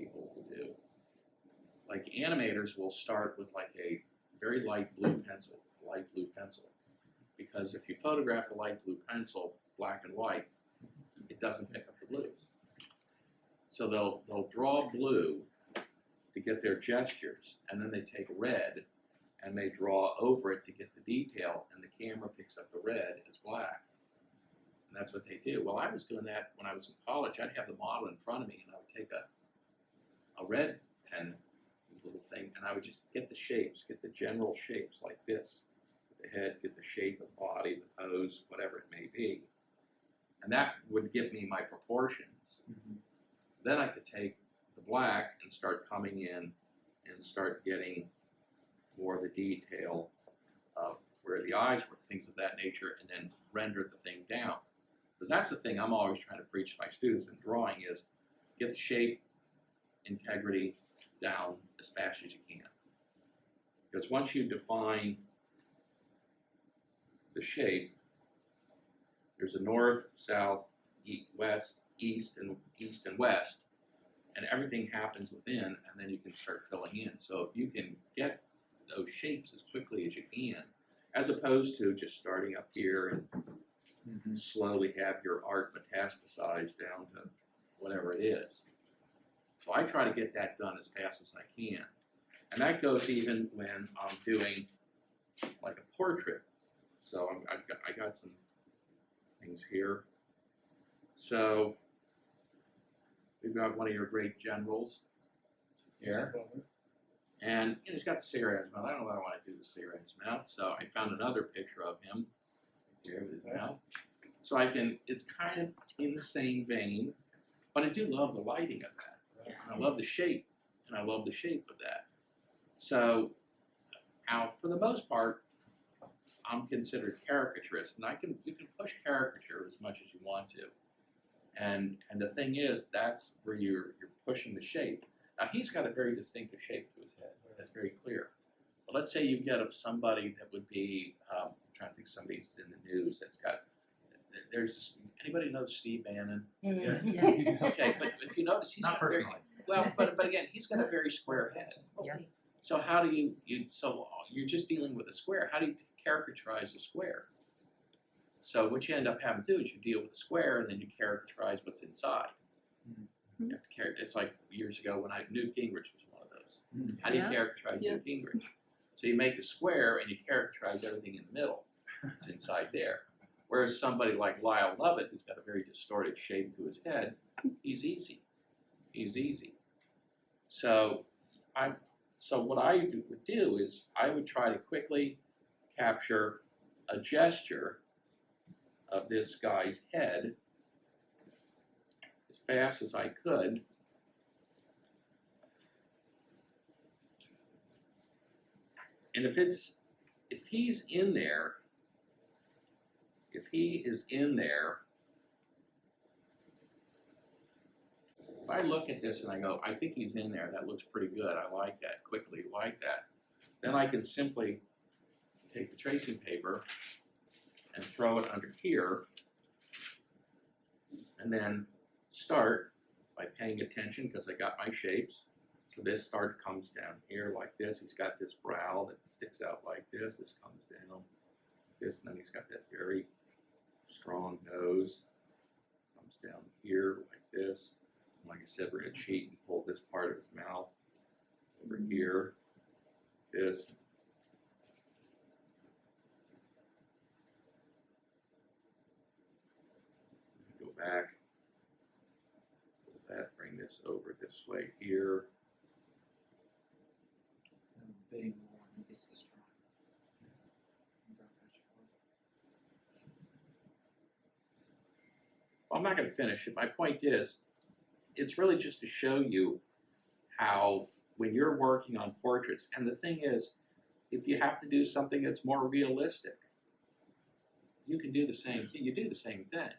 people will do. Like animators will start with like a very light blue pencil, because if you photograph a light blue pencil, black and white, it doesn't pick up the blue. So they'll draw blue to get their gestures, and then they take red and they draw over it to get the detail, and the camera picks up the red as black. And that's what they do. Well, I was doing that when I was in college. I'd have the model in front of me, and I would take a red pen, little thing, and I would just get the shapes, get the general shapes like this. Get the head, get the shape of the body, the pose, whatever it may be. And that would give me my proportions. Mm-hmm. Then I could take the black and start coming in and start getting more of the detail of where the eyes were, things of that nature, and then render the thing down. Because that's the thing I'm always trying to preach to my students in drawing is get the shape, integrity down as fast as you can. Because once you define the shape, there's a north, south, west, east, and west, and everything happens within, and then you can start filling in. So if you can get those shapes as quickly as you can, as opposed to just starting up here and slowly have your art metastasize down to whatever it is. So I try to get that done as fast as I can. And that goes even when I'm doing like a portrait. So I got some things here. So we've got one of your great generals here. And he's got the cigarette in his mouth. I don't know what I want to do with the cigarette in his mouth. So I found another picture of him here with his mouth. So it's kind of in the same vein, but I do love the lighting of that. And I love the shape, and I love the shape of that. So now, for the most part, I'm considered caricaturist, and you can push caricature as much as you want to. And the thing is, that's where you're pushing the shape. Now, he's got a very distinctive shape to his head. That's very clear. But let's say you get of somebody that would be, I'm trying to think somebody's in the news that's got, anybody know Steve Bannon? Yes. Yes. Okay, but if you notice, he's Not got personally. but again, he's got a very square head. Yes. So how do so you're just dealing with a square. How do you characterize a square? So what you end up having to do is you deal with the square and then you characterize what's inside. Mm-hmm. You have to it's like years ago when Newt Gingrich was one of those. How do you characterize Newt Gingrich? So you make a square and you characterize everything in the middle. It's inside there. Whereas somebody like Lyle Lovett, who's got a very distorted shape to his head, he's easy. He's easy. So what I would do is I would try to quickly capture a gesture of this guy's head as fast as I could. And if he's in there, if he is in there, if I look at this and I go, I think he's in there, that looks pretty good, I like that, quickly like that, then I can simply take the tracing paper and throw it under here, and then start by paying attention because I got my shapes. So this comes down here like this. He's got this brow that sticks out like this. This comes down this, and then he's got that very strong nose. Comes down here like this. And like I said, we're going to cheat and pull this part of his mouth over here. This. Go back. Pull that. Bring this over this way here. Bidding war against this trial. Well, I'm not going to finish it. My point is, it's really just to show you how when you're working on portraits, and the thing is, if you have to do something that's more realistic, you can do the same thing. You do the same thing.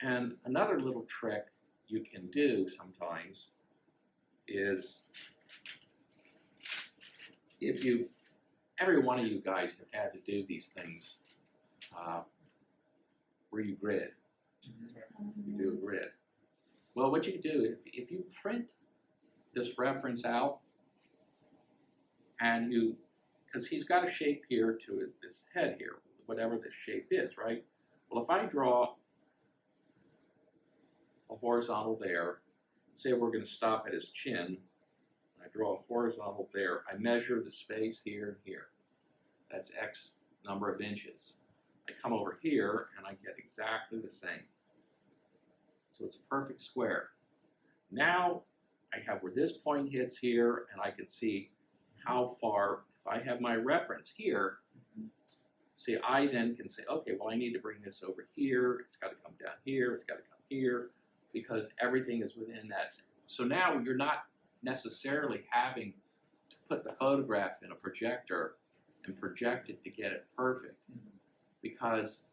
And another little trick you can do sometimes is every one of you guys have had to do these things where you grid. You do a grid. Well, what you do, if you print this reference out, and because he's got a shape here to this head here, whatever this shape is, right? Well, if I draw a horizontal there, say we're going to stop at his chin, I draw a horizontal there, I measure the space here and here. That's X number of inches. I come over here and I get exactly the same. So it's a perfect square. Now I have where this point hits here, and I can see how far, if I have my reference here, see, I then can say, okay, well, I need to bring this over here, it's got to come down here, it's got to come here, because everything is within that. So now you're not necessarily having to put the photograph in a projector and project it to get it perfect, because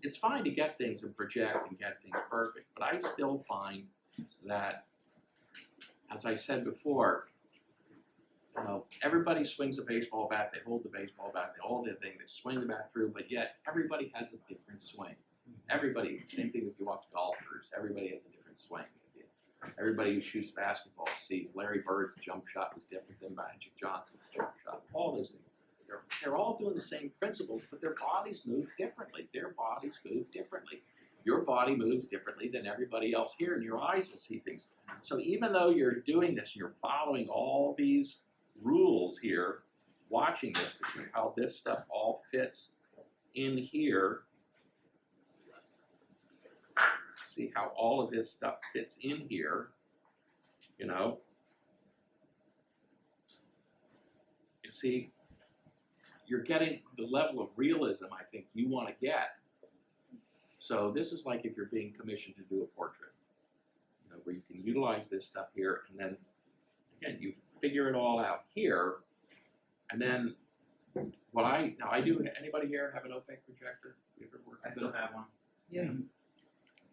it's fine to get things and project and get things perfect, but I still find that, as I said before, everybody swings a baseball bat, they hold the baseball bat, they hold the thing, they swing the bat through, but yet everybody has a different swing. Everybody, same thing if you watch golfers, everybody has a different swing. Everybody who shoots basketball sees Larry Bird's jump shot was different than Magic Johnson's jump shot. All those things. They're all doing the same principles, but their bodies move differently. Their bodies move differently. Your body moves differently than everybody else here, and your eyes will see things. So even though you're doing this, you're following all these rules here, watching this to see how this stuff all fits in here. See how all of this stuff fits in here, you see, you're getting the level of realism I think you want to get. So this is like if you're being commissioned to do a portrait, where you can utilize this stuff here, and then again you figure it all out here, and then what I do. Anybody here have an opaque projector? You ever work? I still have one. Yeah.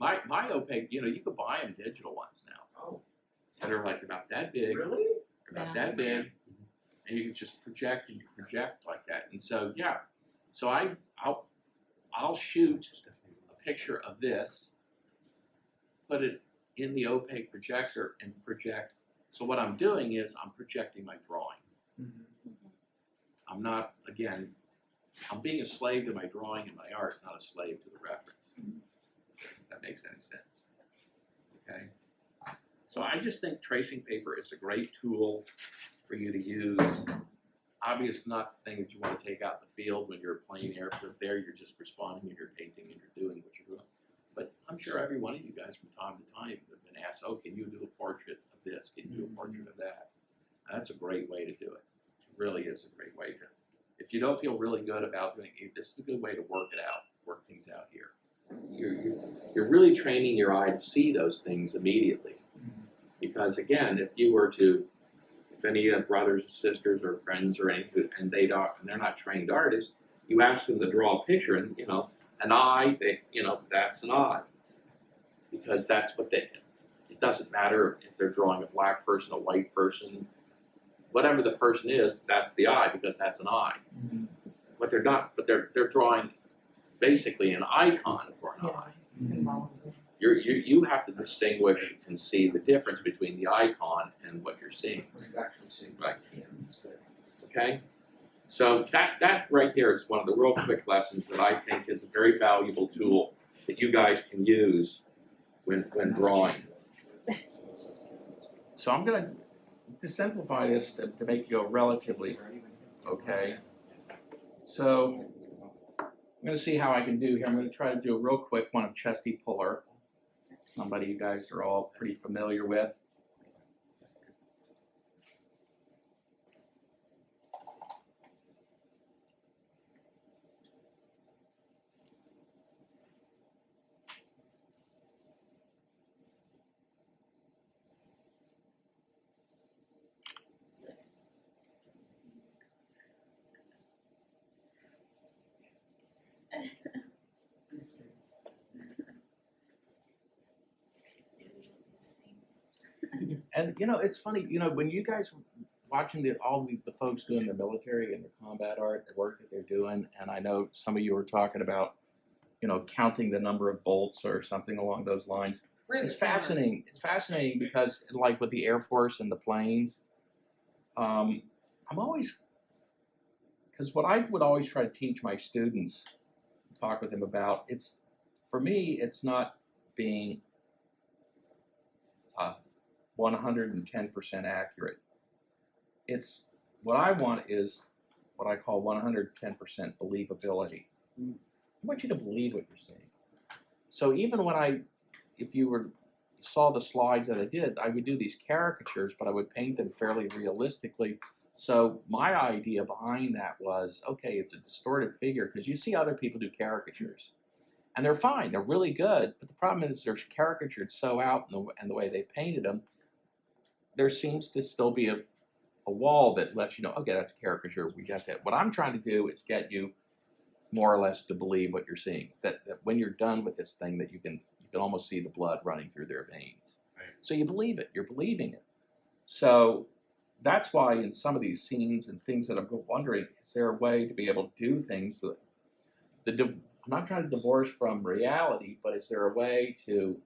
My opaque, you could buy them digital ones now. Oh, That are like about that big. really? About that big, and you can just project and project like that. And so yeah, so I'll shoot a picture of this, put it in the opaque projector, and project. So what I'm doing is I'm projecting my drawing. I'm not, again, I'm being a slave to my drawing and my art, not a slave to the reference. If that makes any sense. Okay. So I just think tracing paper is a great tool for you to use. Obviously not the thing that you want to take out in the field when you're playing air, because there you're just responding and you're painting and you're doing what you're doing. But I'm sure every one of you guys from time to time have been asked, oh, can you do a portrait of this? Can you do a portrait of that? That's a great way to do it. It really is a great way to. If you don't feel really good about doing it, this is a good way to work it out, work things out here. You're really training your eye to see those things immediately. Because again, if any brothers or sisters or friends or anything, and they're not trained artists, you ask them to draw a picture, and an eye, that's an eye, because that's what it doesn't matter if they're drawing a black person, a white person, whatever the person is, that's the eye, because that's an eye. But they're not. But they're drawing basically an icon for an eye. You have to distinguish and see the difference between the icon and what you're seeing. What you actually see. Right. Yeah, that's good. Okay? So that right there is one of the real quick lessons that I think is a very valuable tool that you guys can use when drawing. So I'm going to simplify this to make you go relatively okay. So I'm going to see how I can do here. I'm going to try to do a real quick one of Chesty Puller. Somebody you guys are all pretty familiar with. And it's funny, when you guys watching all the folks doing the military and the combat art, the work that they're doing, and I know some of you were talking about counting the number of bolts or something along those lines. It's fascinating. It's fascinating because, like with the Air Force and the planes, I'm always, because what I would always try to teach my students, talk with them about, for me, it's not being 110% accurate. It's what I want is what I call 110% believability. I want you to believe what you're seeing. So even when if you saw the slides that I did, I would do these caricatures, but I would paint them fairly realistically. So my idea behind that was, okay, it's a distorted figure, because you see other people do caricatures, and they're fine, they're really good, but the problem is they're caricatured so out in the way they painted them, there seems to still be a wall that lets you know, okay, that's a caricature, we got that. What I'm trying to do is get you more or less to believe what you're seeing, that when you're done with this thing, that you can almost see the blood running through their veins. Right. So you believe it, you're believing it. So that's why in some of these scenes and things that I'm wondering, is there a way to be able to do things that I'm not trying to divorce from reality, but is there a way to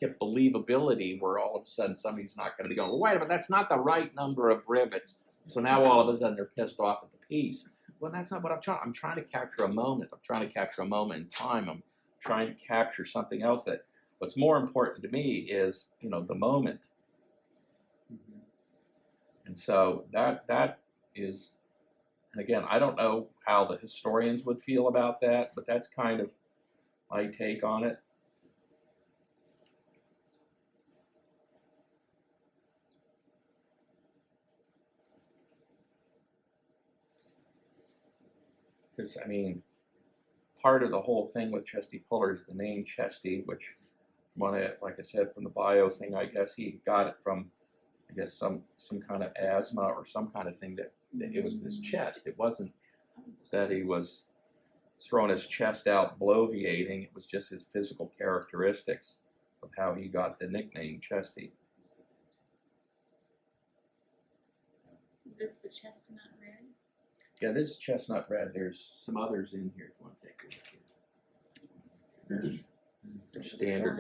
get believability where all of a sudden somebody's not going to be going, well, wait a minute, that's not the right number of rivets. So now all of a sudden they're pissed off at the piece. Well, that's not what I'm trying. I'm trying to capture a moment. I'm trying to capture a moment in time. I'm trying to capture something else that what's more important to me is, the moment. Mm-hmm. And so that is, and again, I don't know how the historians would feel about that, but that's kind of my take on it. Because, part of the whole thing with Chesty Puller is the name Chesty, which, like I said, from the bio thing, I guess he got it from, some kind of asthma or some kind of thing that it was this chest. It wasn't that he was throwing his chest out bloviating. It was just his physical characteristics of how he got the nickname Chesty. Is this the chestnut red? Yeah, this is chestnut red. There's some others in here if you want to take a look at. They're standard.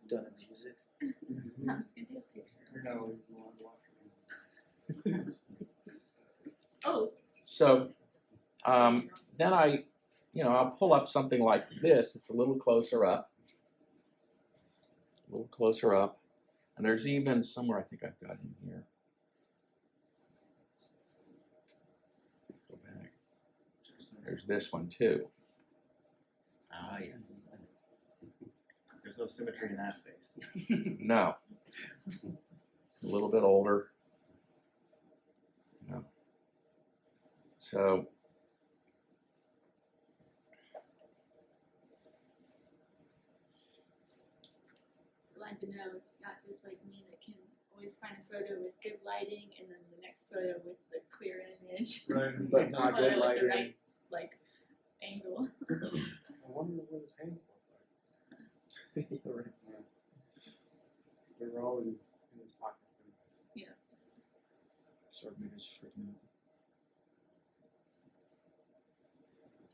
Done in music. I was gonna do a picture. No, Oh. So then I'll pull up something like this. It's a little closer up. And there's even somewhere I think I've got in here. Go back. There's this one too. Ah, yes. There's no symmetry in that face. No. It's a little bit older. No. So Glad to know it's not just like me that can always find a photo with good lighting and then the next photo with the clear image. Right, but not good Photo with the lighting. right angle. I wonder what his hands look like. Right. They were all in his pockets. Sergeant is freaking out.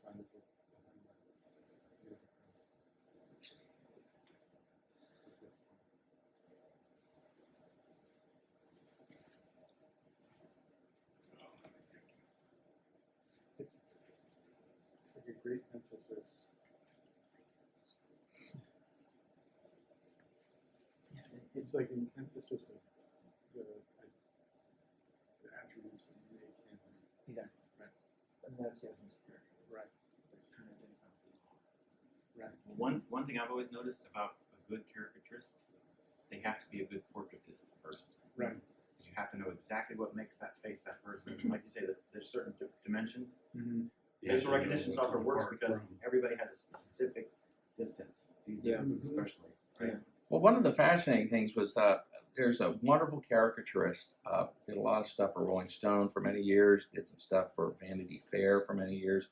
Trying to put behind that. It's like a great emphasis. It's like an emphasis of the attributes that you make him. Exactly. Right. And that's the essence of character. Right. It's trying to identify with the law. Right. One thing I've always noticed about a good caricaturist, they have to be a good portraitist first. Right. Because you have to know exactly what makes that face, that person. Like you say, that there's certain dimensions. Mm-hmm. Facial recognition software works because everybody has a specific distance. These Yeah. distances especially. Right? well, one of the fascinating things was there's a wonderful caricaturist. Did a lot of stuff for Rolling Stone for many years. Did some stuff for Vanity Fair for many years.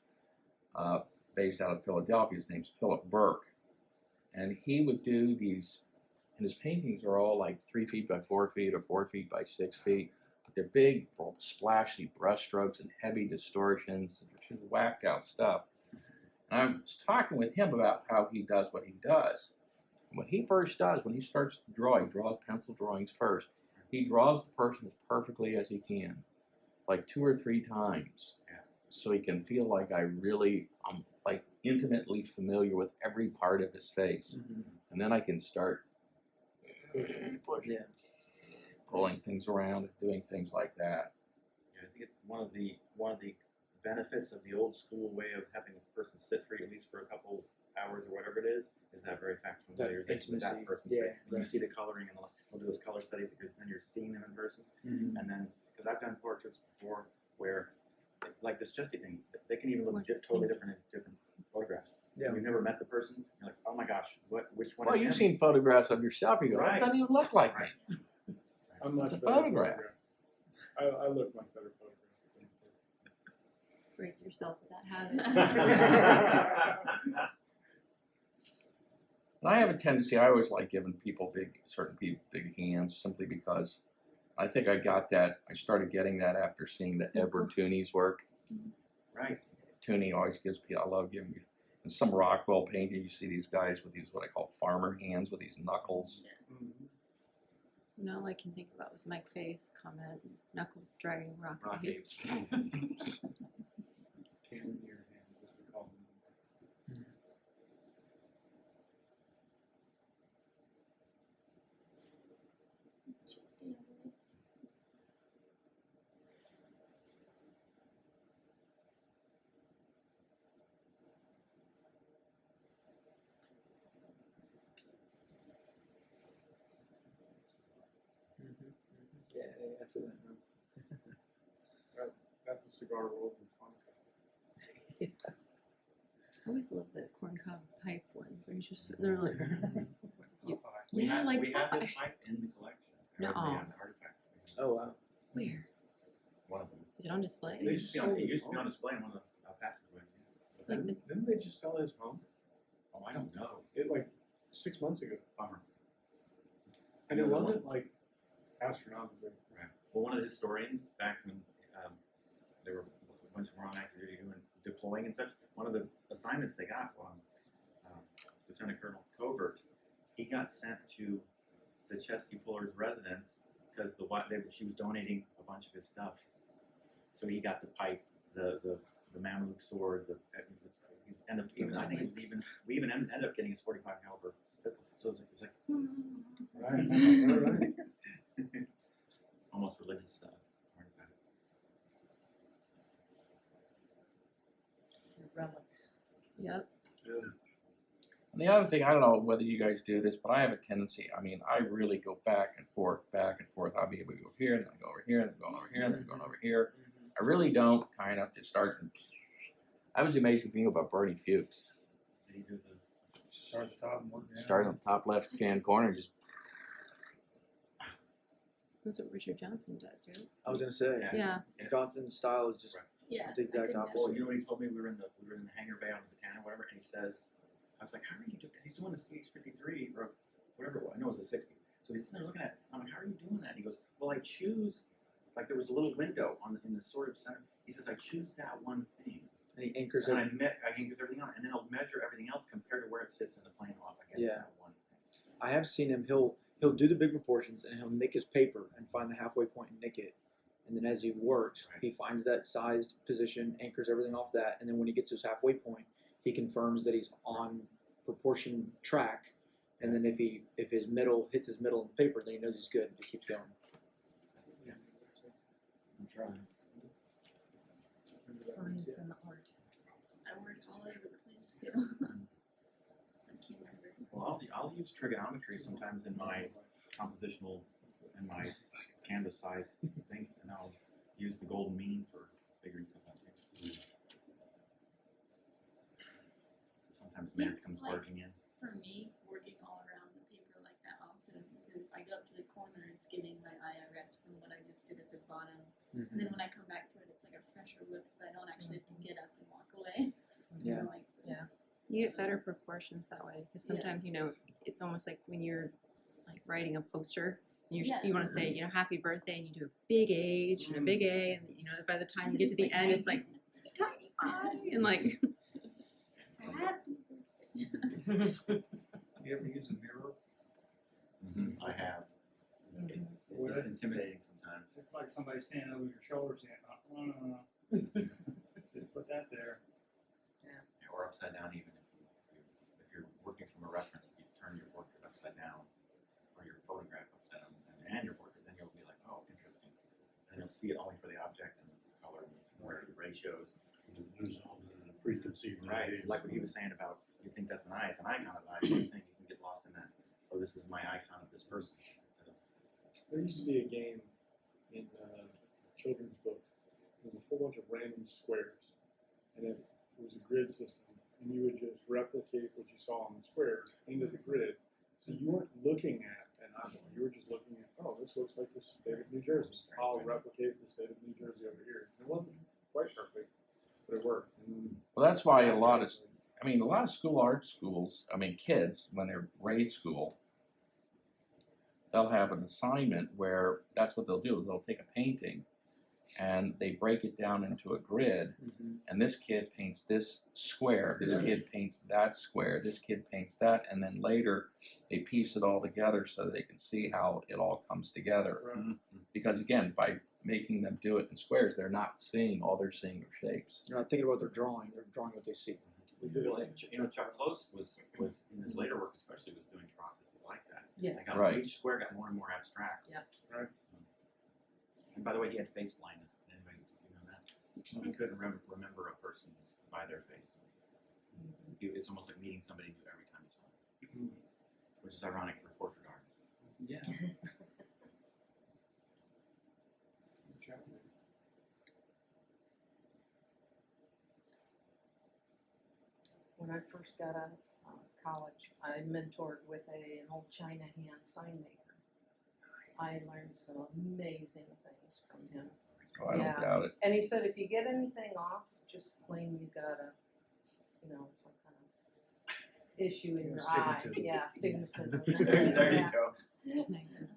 Based out of Philadelphia. His name's Philip Burke, and he would do these. And his paintings are all like 3 feet by 4 feet or 4 feet by 6 feet. But they're big, splashy brushstrokes and heavy distortions, just whacked out stuff. And I was talking with him about how he does what he does. What he first does, when he starts to draw, he draws pencil drawings first. He draws the person as perfectly as he can, like 2 or 3 times, Yeah. so he can feel like I'm like intimately familiar with every part of his face, and then I can start Yeah. pulling things around and doing things like that. Yeah, I think one of the benefits of the old school way of having a person sit for you at least for a couple hours or whatever it is that very factual That familiarization with that intimacy, person's yeah, face. When you right. see the coloring and we'll do this color study because then you're seeing them in person. Mhm. And then, because I've done portraits before where, like this Jesse thing, they can even look More totally distinct. different in different photographs. Yeah. You've never met the person, you're like, oh my gosh, which one Well, is you've him? seen photographs of yourself. You go, Right. it doesn't even look like Right. me. I'm much It's a better at photograph. I look much better photographed. Break yourself of that habit. And I have a tendency, I always like giving people certain people big hands simply because I think I got that, I started getting that after seeing the Edward Tooney's work. Right. Tooney always gives people, I love giving, and some Rockwell painting, you see these guys with these, what I call farmer hands with these knuckles. No, all I can think about was Mike Fay's comment, knuckle dragging rock. Rock apes. apes. Cannon ear hands, as we call them. It's just the other way. Yeah, I see that. That's the cigar world in Quantico. I always love the corncob pipe ones where he's just sitting there like, Popeye. yeah, like we have this Popeye. pipe in the collection. No. Yeah, the artifacts. Oh wow. Where? One of them. Is it on display? It used to be on display in one of the passageways. It's like this, Didn't they just sell his home? Oh, I don't know. It like 6 months ago. Bummer. And it wasn't like astronomically. Right. Well, one of the historians back when there were a bunch of wrong active duty doing deploying and such, one of the assignments they got on Lieutenant Colonel Covert, he got sent to the Chesty Puller's residence because she was donating a bunch of his stuff. So he got the pipe, the Mamluk sword, I think it was we even ended up getting his 45 caliber pistol. So it's like Right. almost religious artifact. relics. Yep. And the other thing, I don't know whether you guys do this, but I have a tendency, I mean, I really go back and forth. I'll be able to go here, then I go over here, then go over here, then go over here. I really don't kind of just start from, I was amazed at the thing about Bernie Fuchs. Did he do the Start at the top and work down. Start on the top left hand corner, just That's what Richard Johnson does, right? I was gonna say. Yeah. Johnson's style is just Yeah. the exact I couldn't opposite. Well, you know what he told me? We were in the hangar bay on the Botana, whatever, and he says, I was like, how are you doing? Because he's doing the CH-53 or whatever it was. I know it was a 60. So he's sitting there looking at it. I'm like, how are you doing that? And he goes, well, I choose, like there was a little window in the sort of center. He says, I choose that one thing. And he anchors And it. I anchors everything on, and then I'll measure everything else compared to where it sits in the plane off against Yeah. that one thing. I have seen him. He'll do the big proportions and he'll nick his paper and find the halfway point and nick it. And then as he works, Right. he finds that sized position, anchors everything off that, and then when he gets to his halfway point, he confirms that he's on proportion track. And then if his middle hits his middle in the paper, then he knows he's good and he keeps going. That's, yeah. I'm trying. Science and the art. I worked all over the place too. I can't remember. Well, I'll use trigonometry sometimes in my compositional and my canvas size things, and I'll use the golden mean for figuring stuff out. Sometimes math comes barging in. For me, working all around the paper like that also is because if I go up to the corner, it's giving my eye a rest from what I just did at the bottom. And then when I come back to it, it's like a fresher look, but I don't actually have to get up and walk away. It's Yeah. kind of like, You get better proportions that way because sometimes it's almost like when you're like writing a poster and you want to say happy birthday and you do a big H and a big A and by the time you get to the end it's like tiny eye and like You ever use a mirror? I have. Would It's it? intimidating sometimes. It's like somebody standing over your shoulder saying, just put that there. Or upside down even. If you're working from a reference, if you turn your portrait upside down, or your photograph upside down, and your portrait, then you'll be like, oh, interesting. And you'll see it only for the object and the color and where the ratios. Lose all the preconceived Right, ideas. like what he was saying about, you think that's an eye, it's an icon of an eye, so you think you can get lost in that. Oh, this is my icon of this person. There used to be a game in children's books. There was a whole bunch of random squares, and it was a grid system, and you would just replicate what you saw on the square into the grid. So you weren't looking at an eyeball; you were just looking at, oh, this looks like the state of New Jersey. I'll replicate the state of New Jersey over here. It wasn't quite perfect, but it worked. And Well, that's why a lot of school art schools, kids, when they're grade school, they'll have an assignment where that's what they'll do. They'll take a painting and they break it down into a grid, and this kid paints this square, this kid paints that square, this kid paints that, and then later they piece it all together so they can see how it all comes together. Right. Because again, by making them do it in squares, they're not seeing, all they're seeing are shapes. They're not thinking about their drawing; they're drawing what they see. Well, Chuck Close was in his later work especially was doing processes like that. Yes. Like Right. each square got more and more abstract. Yeah. Right. And by the way, he had face blindness. Anybody, you know that? He couldn't remember a person by their face. It's almost like meeting somebody new every time you saw them, which is ironic for portrait artists. Yeah. When I first got out of college, I mentored with an old China hand sign maker. I learned some amazing things from him. Oh, I Yeah. don't doubt it. And he said, if you get anything off, just claim you got some kind of issue in your eye. Astigmatism. Yeah, astigmatism. There you Yeah. go.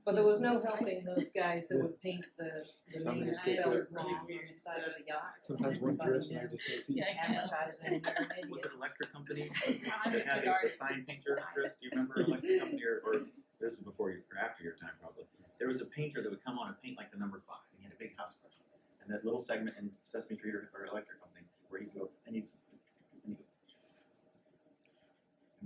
But there was no helping those guys that would paint the Somebody name said spelled really wrong on weird the side of the yacht. Sometimes one dress and I just can't see. Yeah, I know. Advertising, they're an Was idiot. it electric company? I'm They a had good a artist. sign painter, Chris. Do you remember electric company or this was before you or after your time probably? There was a painter that would come on and paint like the number 5. And he had a big house brush. And that little segment in Sesame Street or electric company where he'd go and he'd and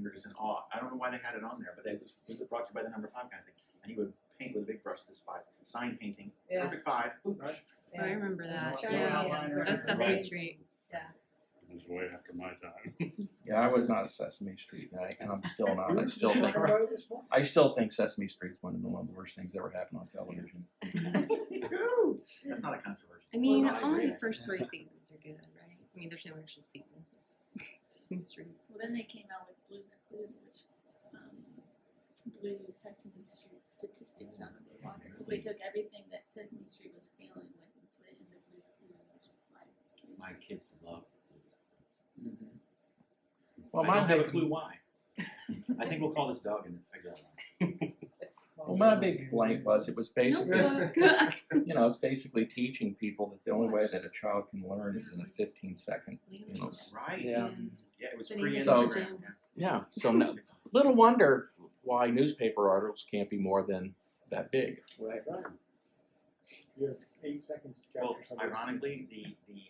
we were just in awe. I don't know why they had it on there, but it was brought to you by the number 5 kind of thing. And he would paint with a big brush this 5 sign painting, Yeah. perfect 5. Oops. Right. Yeah. I remember that. China Yeah, hands. that's Sesame Street. It was way after my time. Yeah, I was not a Sesame Street guy, and I'm still not. I still think Talking about it this morning. Sesame Street's one of the worst things that ever happened on television. That's not a controversial. I mean, Well, I only agree. the first 3 seasons are good, right? I mean, there's no actual seasons. Sesame Street. Well, then they came out with Blue's Clues, which blew Sesame Street's statistics out of the water because they took everything that Sesame Street was failing with and put it into Blue's Clues, which My kids love. Well, I my don't have a big- clue why. I think we'll call this dog and figure out why. Well, my big complaint was it was basically, Notebook. it's basically teaching people that the only way that a child can learn is in a 15-second, Right. Yeah. Yeah, it was Sitting pre in So- the Instagram. gym. Yeah, so no, little wonder why newspaper articles can't be more than that big. Right. Right. You have 8 seconds to Well, capture something. ironically, the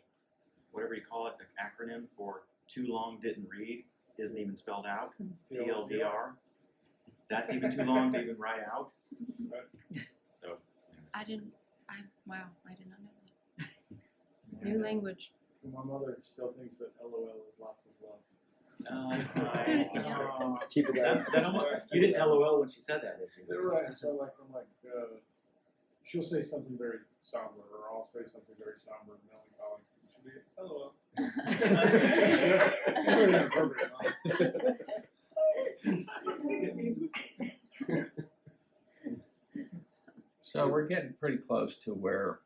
whatever you call it, the acronym for too long didn't read isn't even spelled out. TLDR. That's even too long to even write out. So I did not know that. New language. My mother still thinks that LOL is lots of love. that's There's- nice. yeah. Oh. Keep it That, up. that almost, you didn't LOL when she said that, did you? They're right. So I'm like, she'll say something very somber, or I'll say something very somber and melancholy. She'll be, LOL. Very inappropriate, huh? It means So we're getting pretty close to where,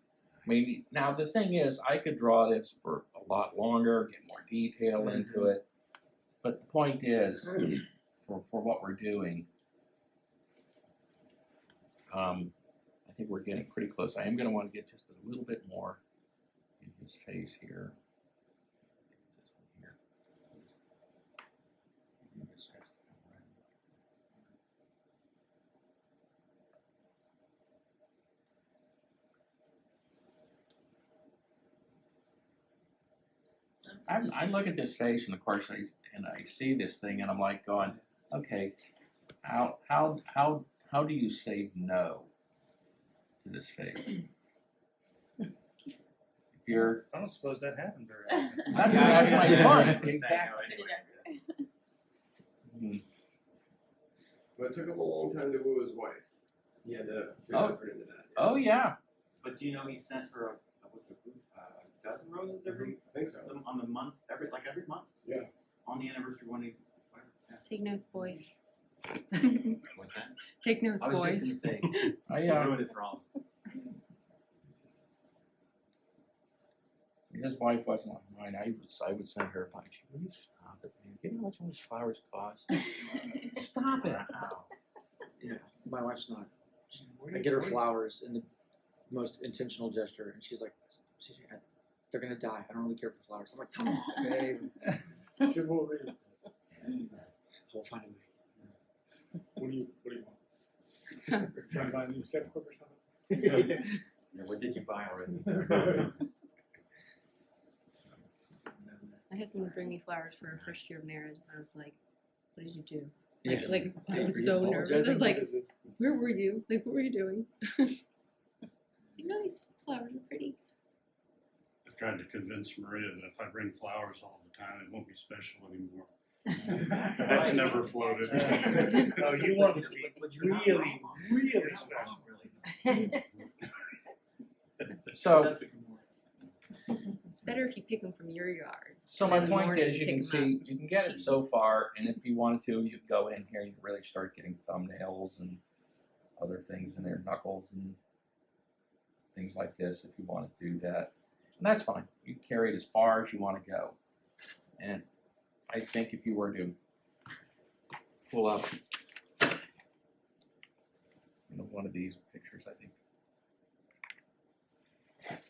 now the thing is, I could draw this for a lot longer, get more detail into it, but the point is, for what we're doing, I think we're getting pretty close. I am going to want to get just a little bit more in his face here. It's this one here. This has to I look at this face, and of course I see this thing, and I'm like going, okay, how do you say no to this face? If you're I don't suppose that happened very often. that's my point. Exactly. Mhm. But it took him a long time to woo his wife. He had to Oh. effort into that. Oh yeah. But do you know he sent her a dozen roses every I think so. on the month every month? Yeah. On the anniversary when he. Take notes, boys. What's that? Take notes, I was boys. just gonna say. I You ruined it for all of us. His wife wasn't like mine. I would send her a bunch. Will you stop it, man? You know how much flowers cost? Stop it. Yeah, my wife's not. I get her flowers in the most intentional gesture, and she's like, "They're gonna die. I don't really care for flowers." I'm like, "Come on, babe. Good old reason. We'll find a way." What do you want? Trying to buy a new sketchbook or something? Yeah, what did you buy already? My husband would bring me flowers for our first year of marriage, and I was like, "What did you do?" Yeah. Like I was Are you so nervous. I was apologizing? like, What is this? "Where were you? Like, what were you doing?" No, these flowers are pretty. I've tried to convince Maria that if I bring flowers all the time, it won't be special anymore. That's never floated. No, you want it to be really, really special. So It's better if you pick them from your yard. so my And then point more is, if you pick can 'em see up. you can get it so far, and if you wanted to, you could go in here and you really start getting thumbnails and other things in there, knuckles and things like this if you want to do that. And that's fine. You can carry it as far as you want to go. And I think if you were to pull up one of these pictures, I think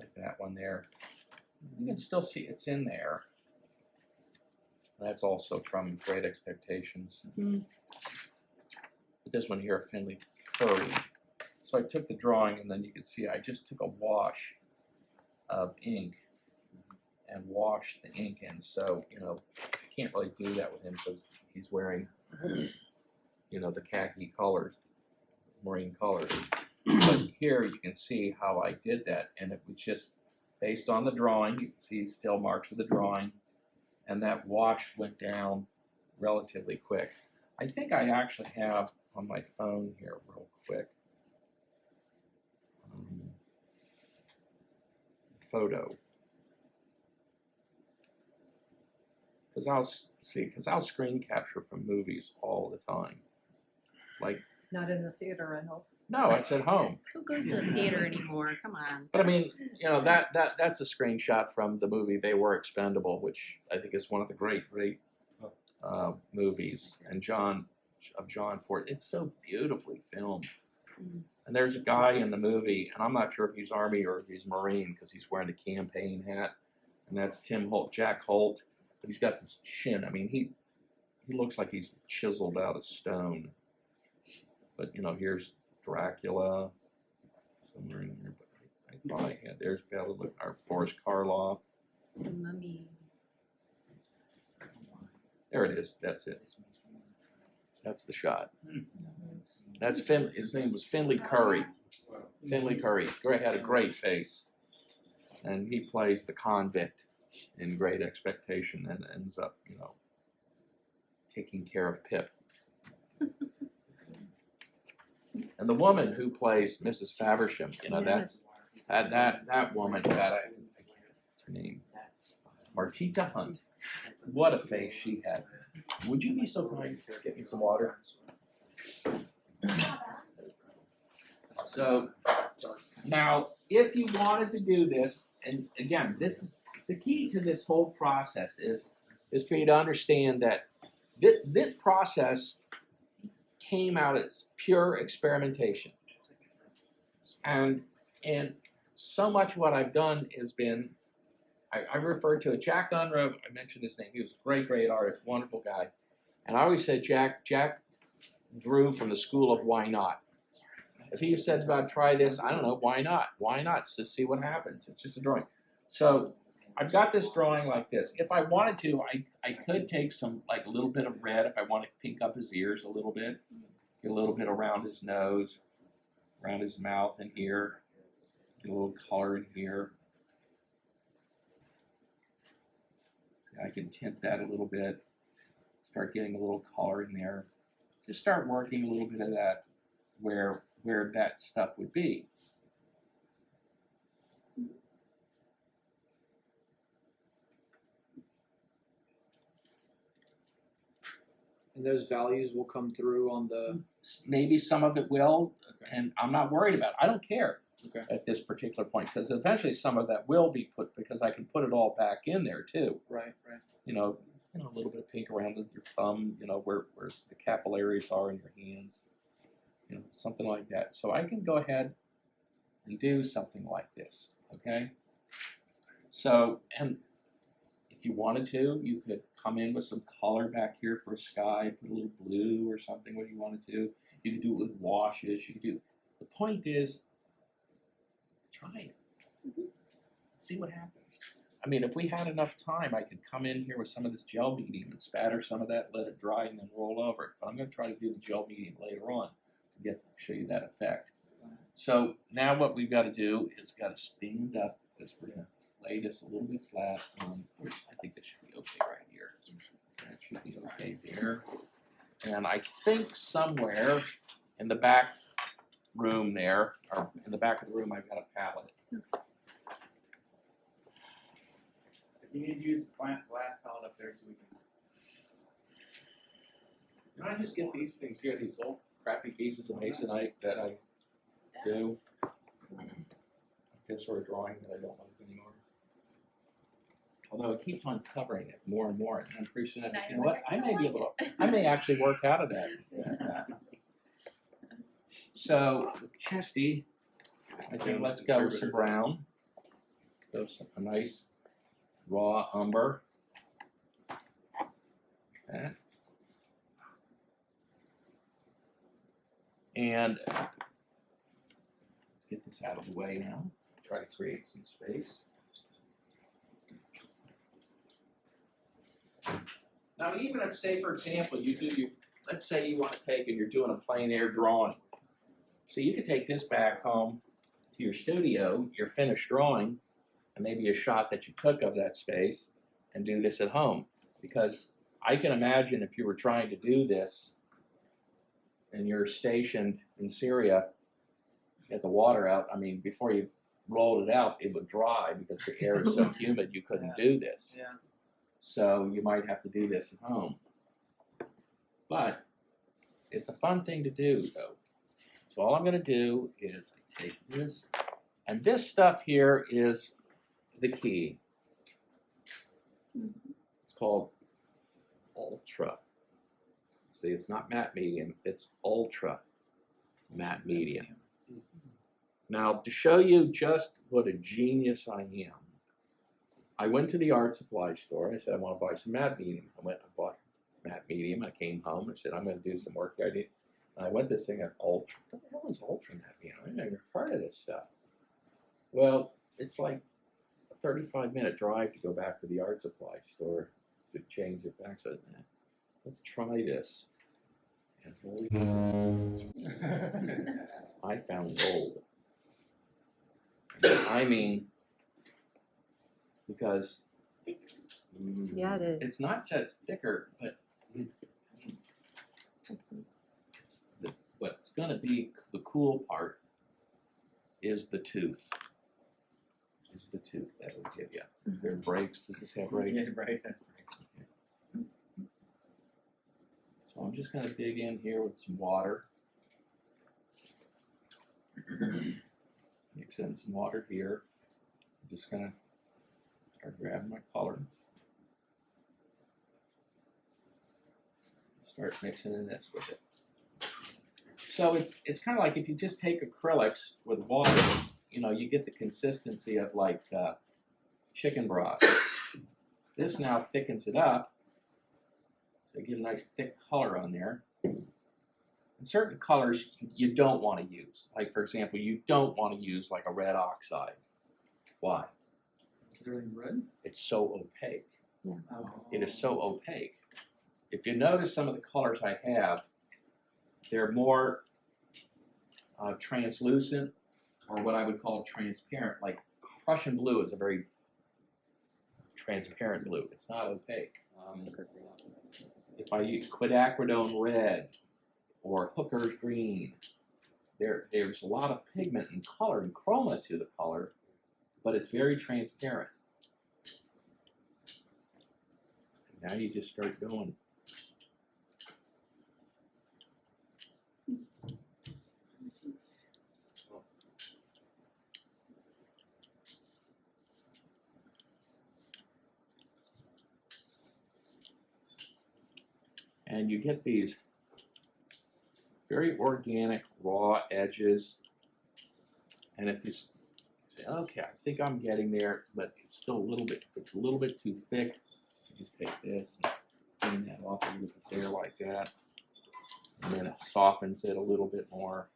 like that one there, you can still see it's in there. That's also from Great Expectations. Mhm. But this one here, Finley Curry. So I took the drawing, and then you can see I just took a wash of ink and washed the ink in. So, I can't really do that with him because he's wearing, the khaki colors, marine colors. But here you can see how I did that, and it was just based on the drawing. You can see still marks of the drawing, and that wash went down relatively quick. I think I actually have on my phone here real quick photo, because I'll screen capture from movies all the time. Like, Not in the theater, I hope. no, it's at home. Who goes to the theater anymore? Come on. But I memean, that's a screenshot from the movie They Were Expendable, which I think is one of the great movies. And John Ford, it's so beautifully filmed. And there's a guy in the movie, and I'm not sure if he's Army or if he's Marine because he's wearing a campaign hat, and that's Jack Holt. But he's got this chin. I mean, he looks like he's chiseled out of stone. But here's Dracula somewhere in there. But I thought I had. There's Bela, or Boris Karloff. The Mummy. There it is. That's it. That's the shot. That's his name was Finley Curry. Finley Curry. Had a great face, and he plays the convict in Great Expectation, and ends up, taking care of Pip. And the woman who plays Mrs. Faversham, that woman, what's her name? Martita Hunt. What a face she had. Would you be so kind to get me some water? So now, if you wanted to do this, and again, this is the key to this whole process is for you to understand that this process came out as pure experimentation, and so much of what I've done has been. I referred to it. Jack Unruh, I mentioned his name. He was a great artist, wonderful guy. And I always said Jack drew from the school of why not. If he said about try this, I don't know, why not? Why not? So see what happens. It's just a drawing. So I've got this drawing like this. If I wanted to, I could take some, like a little bit of red if I want to pink up his ears a little bit. Get a little bit around his nose, around his mouth and here. Get a little color in here. I can tint that a little bit. Start getting a little color in there. Just start working a little bit of that where that stuff would be. And those values will come through on the. Maybe some of it will, Okay. and I'm not worried about it. I don't care Okay. at this particular point because eventually some of that will be put because I can put it all back in there too. Right. Right. You know, a little bit of pink around your thumb. You know, where the capillaries are in your hands. You know, something like that. So I can go ahead and do something like this. Okay. So and. If you wanted to, you could come in with some color back here for a sky, put a little blue or something when you wanted to. You could do it with washes. You could do. The point is, try it. See what happens. I mean, if we had enough time, I could come in here with some of this gel medium and spatter some of that, let it dry, and then roll over it. But I'm going to try to do the gel medium later on to show you that effect. So now what we've got to do is got to stand up because we're going to lay this a little bit flat. I think this should be okay right here. That should be okay there. And I think somewhere in the back room there, or in the back of the room, I've got a palette. If you need to use the glass palette up there too, we can. Can I just get these things here, these old crappy pieces of masonite that I do? This sort of drawing that I don't like anymore. Although it keeps on covering it more and more, and I'm pretty soon, you know what? I may be able to. I may actually work out of that. So with Chesty, I think let's go with some brown. Go with a nice raw umber. Okay. And let's get this out of the way now. Try to create some space. Now, even if, say, for example, you do your, let's say you want to take and you're doing a plein air drawing. So you could take this back home to your studio, your finished drawing, and maybe a shot that you took of that space, and do this at home. Because I can imagine if you were trying to do this and you're stationed in Syria, get the water out, I mean, before you rolled it out, it would dry because the air is so humid you couldn't do this. Yeah. So you might have to do this at home. But it's a fun thing to do, though. So all I'm going to do is I take this, and this stuff here is the key. It's called Ultra. See, it's not matte medium, it's Ultra matte medium. Now, to show you just what a genius I am, I went to the art supply store. I said, I want to buy some matte medium. I went and bought matte medium. I came home. I said, I'm going to do some work. I did. And I went this thing at Ultra. What the hell is Ultra matte medium? I've never heard of this stuff. Well, it's like a 35-minute drive to go back to the art supply store to change it back. So let's try this. And holy I found gold. I mean, because Yeah, it is. it's not just thicker, but what's going to be the cool part is the tooth. Is the tooth that will give you. There are brakes. Does this have brakes? Yeah, right. That's breaks. So I'm just going to dig in here with some water. Mix in some water here. I'm just going to start grabbing my color. Start mixing in this with it. So it's kind of like if you just take acrylics with water, you know, you get the consistency of like chicken broth. This now thickens it up. So you get a nice thick color on there. And certain colors you don't want to use. Like, for example, you don't want to use like a red oxide. Why? Is everything red? It's so opaque. Yeah. It is so opaque. If you notice some of the colors I have, they're more translucent, or what I would call transparent. Like Prussian blue is a very transparent blue. It's not opaque. If I use quinacridone red or hooker's green, there's a lot of pigment and color and chroma to the color, but it's very transparent. Now you just start going. And you get these very organic, raw edges. And if you say, okay, I think I'm getting there, but it's still a little bit too thick, you just take this and clean that off a little bit there like that. And then it softens it a little bit more.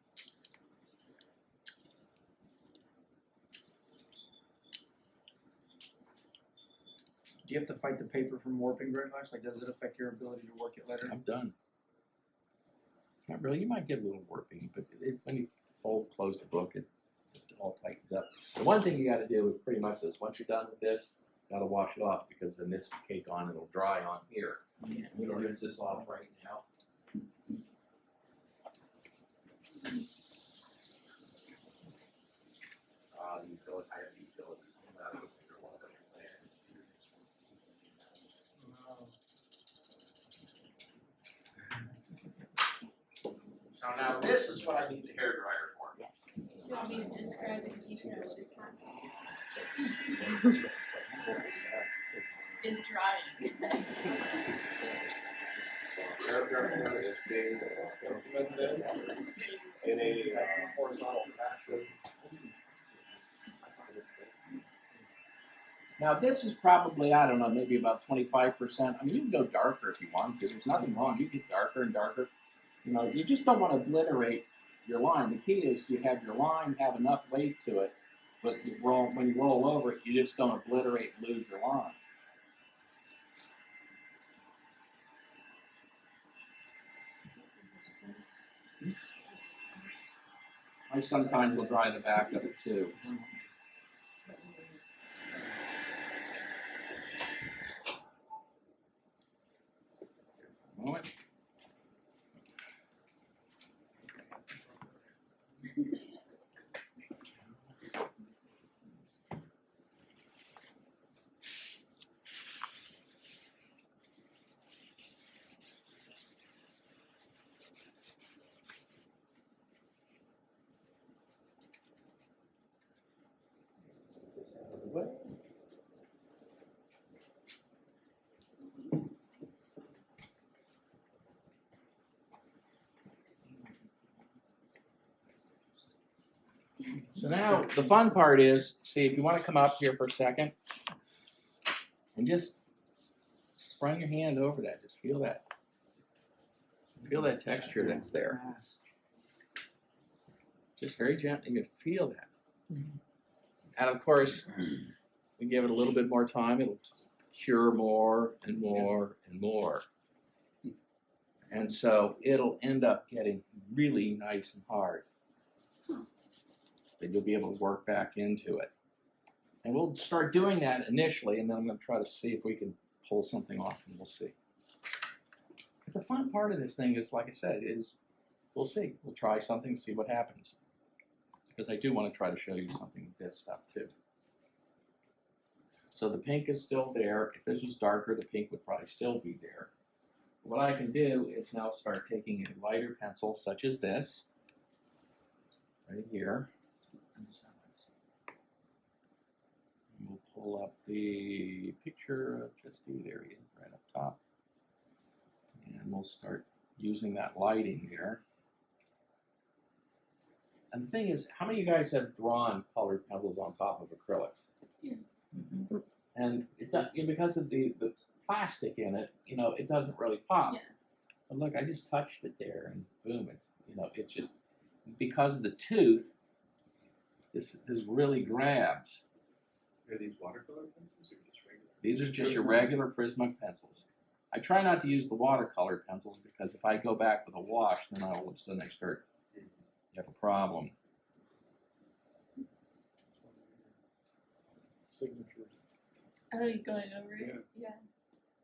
Do you have to fight the paper from warping very much? Like, does it affect your ability to work it later? I'm done. Not really. You might get a little warping, but when you close the book, it all tightens up. The one thing you got to do is pretty much this. Once you're done with this, you got to wash it off, because then this will cake on and it'll dry on here. Yes. I'm going to rinse this off right now. I have utilities. So now this is what I need the hairdryer for. Do you want me to describe it to you what is happening? It's drying. Hairdryer is being implemented in a horizontal fashion. Now this is probably, I don't know, maybe about 25%. I mean, you can go darker if you want to. There's nothing wrong. You get darker and darker. You know, you just don't want to obliterate your line. The key is you have your line have enough weight to it, but when you roll over it, you just don't obliterate and lose your line. I sometimes will dry the back of it too. Moment. So now the fun part is, see, if you want to come up here for a second and just run your hand over that, just feel that. Feel that texture that's there. Just very gently, you feel that. And of course, we give it a little bit more time, it'll cure more and more and more. And so it'll end up getting really nice and hard. That you'll be able to work back into it. And we'll start doing that initially, and then I'm going to try to see if we can pull something off, and we'll see. But the fun part of this thing is, like I said, is we'll see. We'll try something, see what happens. Because I do want to try to show you something with this stuff too. So the pink is still there. If this was darker, the pink would probably still be there. What I can do is now start taking a lighter pencil, such as this, right here. We'll pull up the picture of Justy, there he is, right up top. And we'll start using that lighting there. And the thing is, how many of you guys have drawn colored pencils on top of acrylics? Yeah. Mm-hmm. And it does, because of the plastic in it, you know, it doesn't really pop. Yeah. But look, I just touched it there, and boom, it's, you know, it just, because of the tooth, this really grabs Are these watercolor pencils or just regular? These are just your regular Prisma pencils. I try not to use the watercolor pencils because if I go back with a wash, then all of a sudden I start, you have a problem. Signatures. Oh, you going over it? Yeah. Yeah.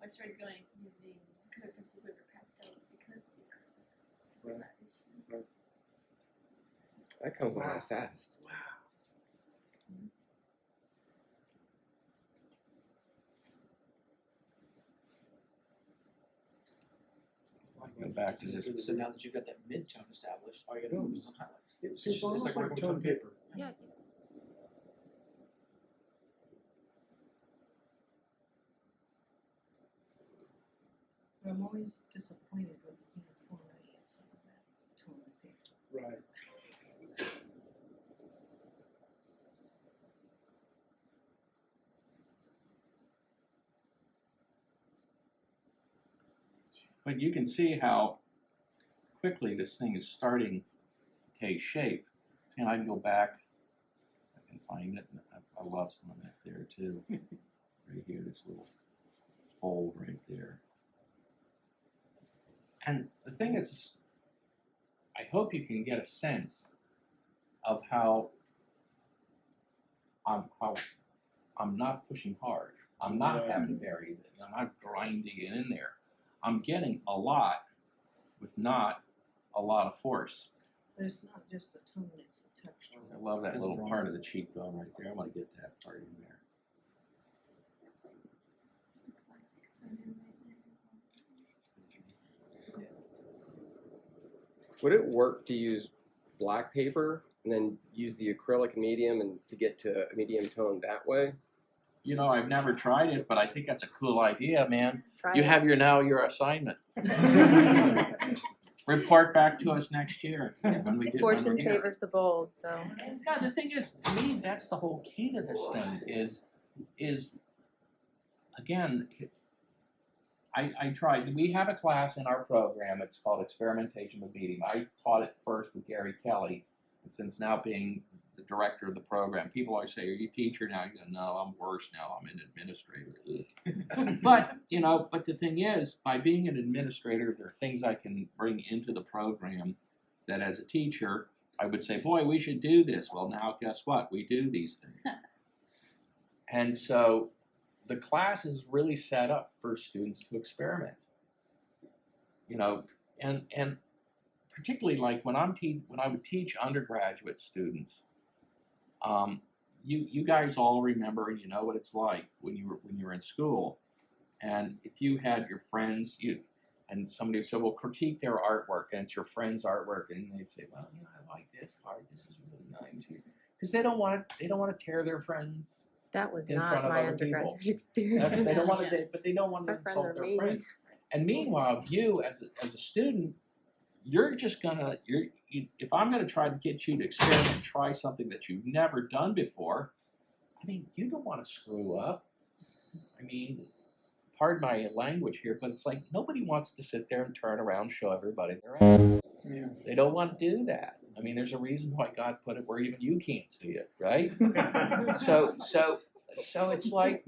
I started going using color pencils over pastels because the acrylics. Right. That issue. Right. That comes along fast. Go back to this. So now that you've got that mid-tone established, all you gotta do is some highlights. It's almost like working with tone paper. Yeah. But I'm always disappointed with the uniformity of some of that tone of paper. Right. But you can see how quickly this thing is starting to take shape. And I can go back, I can find it, and I love some of that there too. Right here, this little fold right there. And the thing is, I hope you can get a sense of how I'm not pushing hard. I'm not having to bury it. I'm not grinding it in there. I'm getting a lot with not a lot of force. But it's not just the tone, it's the texture. I love that little part of the cheekbone right there. I want to get that part in there. That's like the classic front end right there. Would it work to use black paper and then use the acrylic medium and to get to a medium tone that way? You know, I've never tried it, but I think that's a cool idea, man. Try You it. have your assignment. Report back to us next year when we get when we're Fortune here. favors the bold, so. Yeah, the thing is, to me, that's the whole key to this thing is again, I tried. We have a class in our program. It's called Experimentation with Medium. I taught it first with Gary Kelly, and since now being the director of the program, people always say, "Are you a teacher now?" You go, "No, I'm worse now. I'm an administrator." But you know, but the thing is, by being an administrator, there are things I can bring into the program that, as a teacher, I would say, "Boy, we should do this." Well, now guess what? We do these things, and so the class is really set up for students to experiment. You know, and particularly like when when I would teach undergraduate students, you guys all remember and you know what it's like when you were in school, and if you had your friends and somebody would say, well, critique their artwork, and it's your friend's artwork, and they'd say, well, you know, I like this part. This is really nice, because they don't want to tear their friends. That was In not front of my other undergraduate people. experience. They don't want to, but they don't want to Our friends insult are their mean. friends. And meanwhile, you as a student, you're just gonna if I'm gonna try to get you to experiment, try something that you've never done before. I mean, you don't want to screw up. I mean, pardon my language here, but it's like nobody wants to sit there and turn around, show everybody their ass. Yeah. They don't want to do that. I mean, there's a reason why God put it where even you can't see it, right? So it's like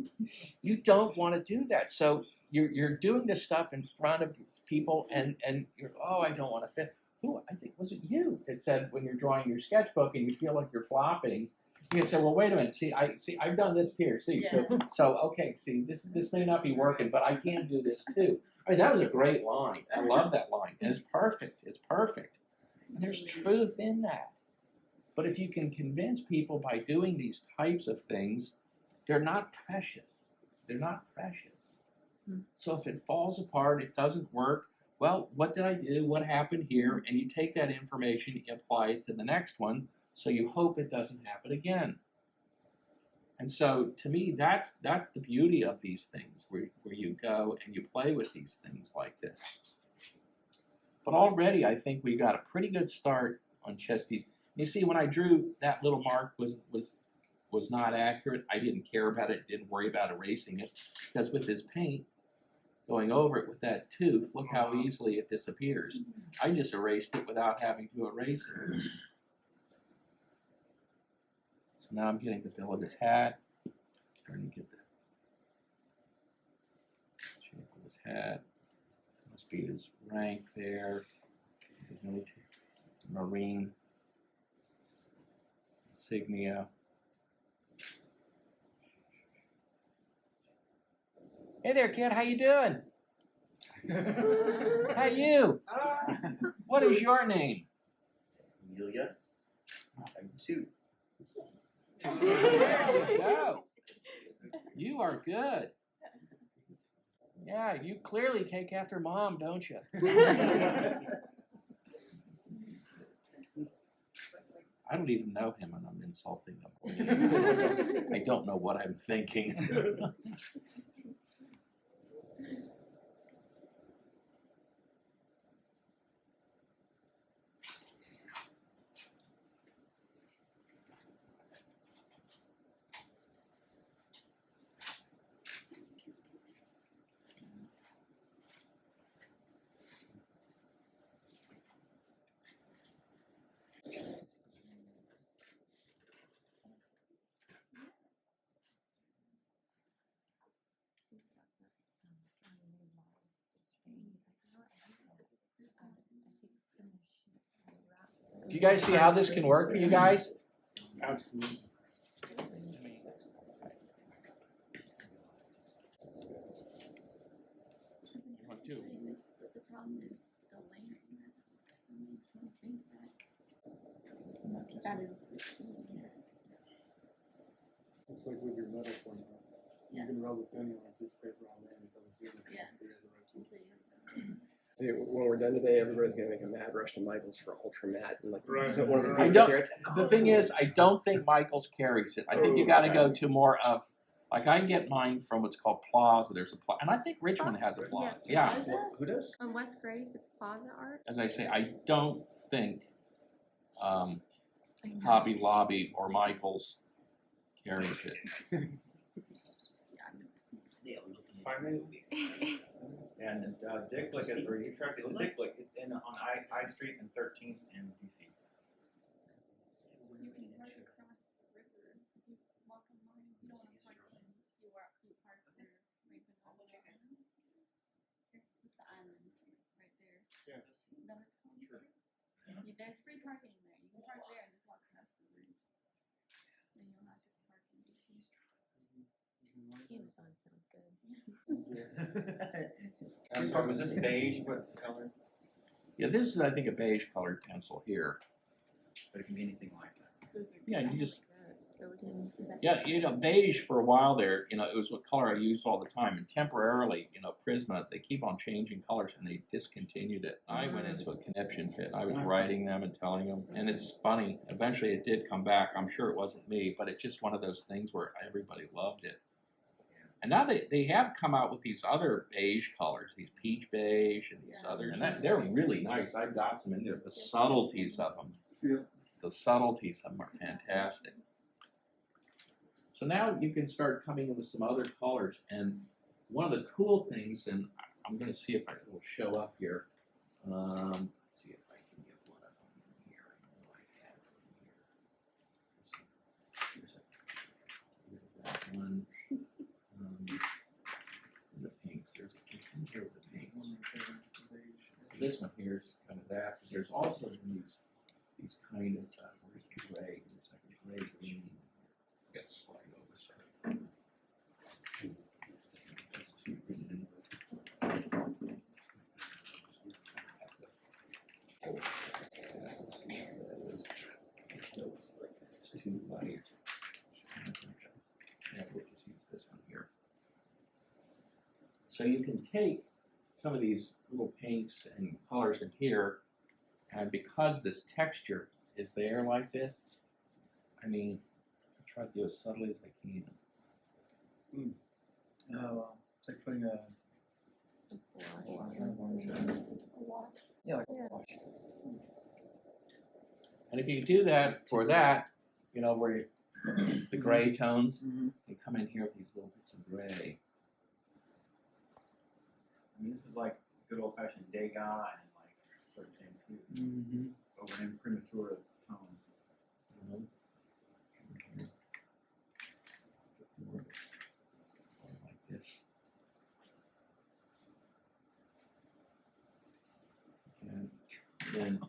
you don't want to do that. So you're doing this stuff in front of people, and you're, oh, I don't want to fit. Who, I think, was it you that said when you're drawing your sketchbook and you feel like you're flopping, you can say, well, wait a minute, I've done this here, so okay, this may not be working, but I can do this too. I mean, that was a great line. I love that line. And it's perfect. And there's truth in that. But if you can convince people by doing these types of things, they're not precious. So if it falls apart, it doesn't work, well, what did I do? What happened here? And you take that information, you apply it to the next one, so you hope it doesn't happen again. And so to me, that's the beauty of these things, where you go and you play with these things like this. But already I think we got a pretty good start on Chesty's. You see, when I drew, that little mark was not accurate. I didn't care about it, didn't worry about erasing it, because with this paint, going over it with that tooth, look how easily it disappears. I just erased it without having to erase it. So now I'm getting the bill of his hat. Starting to get the shape of his head. Must be his rank there. His Marine insignia. Hey there, kid. How you doing? How you? What is your name? Amelia. I'm 2. There you go. You are good. Yeah, you clearly take after mom, don't you? I don't even know him and I'm insulting him. I don't know what I'm thinking. Do you guys see how this can work for you guys? Absolutely. But the problem is the layering hasn't worked for me, so I think that is the key here. It's like with your metal format. You can rub a penny on a piece of paper all day and it doesn't feel like Yeah. it. See, when we're done today, everybody's gonna make a mad rush to Michael's for ultra matte and like Right. so one of the I things don't. there, it's, The thing is, I don't think Michael's carries it. I think you got to go to more of, like I get mine from what's called Plaza. There's a Plaza, and I think Richmond has a Plaza. Yeah. who does? On West Grace, it's Plaza Art. As I say, I don't think I know. Hobby Lobby or Michael's carries it. Yeah, I've never seen it. And Dicklick, or you tracked it's Dicklick. It's in on I Street and 13th in DC. You can park across the river. If you walk on line, you don't want to park in. You park there right behind the island. It's the island right there. Yeah. Is that what it's called? Sure. There's free parking there. You can park there and just walk across the bridge. Then you'll have to park in DC. Amazon sounds good. I'm sorry, was this beige? What's the color? Yeah, this is I think a beige colored pencil here. But it can be anything like that. Those are Yeah, you just it's the best. yeah, you know, beige for a while there. You know, it was what color I used all the time, and temporarily, you know, Prisma they keep on changing colors, and they discontinued it. I went into a conniption fit. I was writing them and telling them, and it's funny. Eventually, it did come back. I'm sure it wasn't me, but it's just one of those things where everybody loved it. And now they have come out with these other beige colors, these peach beige and these others, and they're really nice. I've got some in there. The subtleties of them, the subtleties of them are fantastic. So now you can start coming in with some other colors, and one of the cool things, and I'm going to see if it will show up here. Let's see if I can get one of them in here. I know I have it in here. Here's that one. The pinks. There's here with the pinks. This one here is kind of that. There's also these kind of where's the gray? There's like a gray green. Get slide over. Sorry. It's too green. It's too light. Yeah, we'll just use this one here. So you can take some of these little pinks and colors in here, and because this texture is there like this, I mean, I try to do as subtly as I can. It's like putting a yeah, like a wash. And if you do that for that, you know, where the gray tones, they come in here with these little bits of gray. I mean, this is like good old fashioned Degas and like certain things too. Over an premature tone. More of this then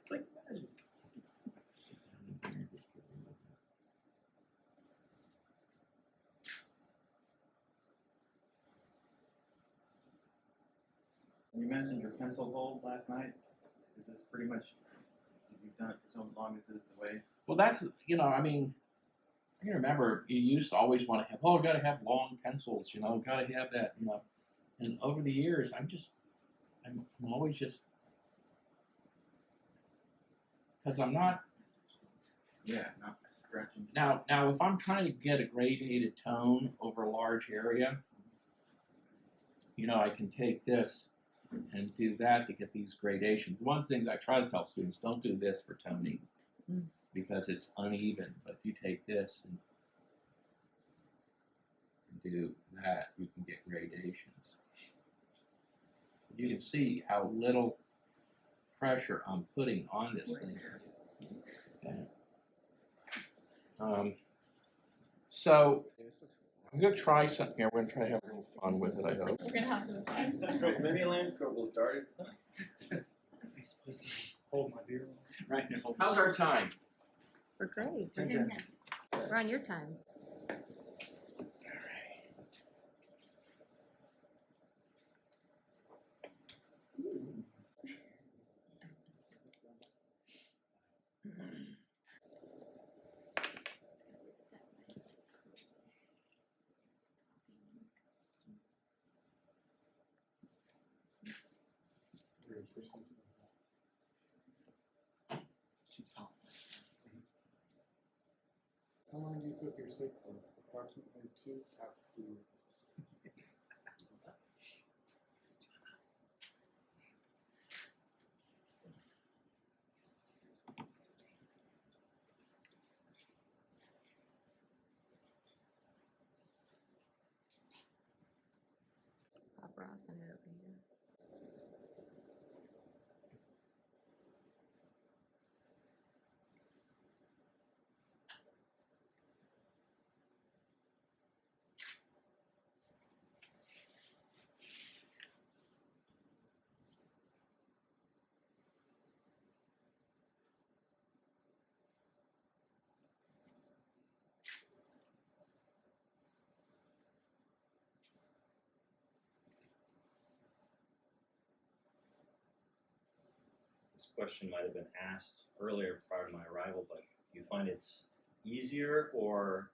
It's like magic. You mentioned your pencil hold last night. Is this pretty much, you've done it for so long, this is the way? well, that's I mean, I can remember you used to always want to have gotta have long pencils, gotta have that, and over the years I'm always just because I'm not. Yeah, not scratching. Now, if I'm trying to get a gradated tone over a large area, I can take this and do that to get these gradations. One of the things I try to tell students, don't do this for toning because it's uneven. But if you take this and do that, you can get gradations. You can see how little pressure I'm putting on this thing. Okay. So I'm gonna try something here. We're gonna try to have a little fun with it. I hope. We're gonna have some fun. That's great. Maybe a landscape will start. Hold my beer. Right now. How's our time? We're great. 10-10. We're on your time. How long do you cook your steak for? Approximately 2 hours. Pop Ross and it over here. This question might have been asked earlier prior to my arrival, but do you find it's easier or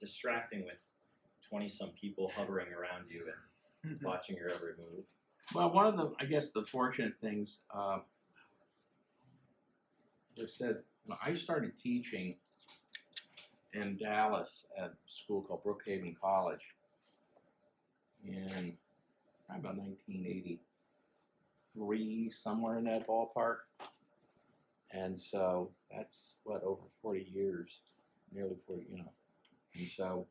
distracting with 20-some people hovering around you and watching your every move? Well, one of the fortunate things, as I said, I started teaching in Dallas at a school called Brookhaven College in about 1983, somewhere in that ballpark. And so that's over 40 years, nearly 40, And so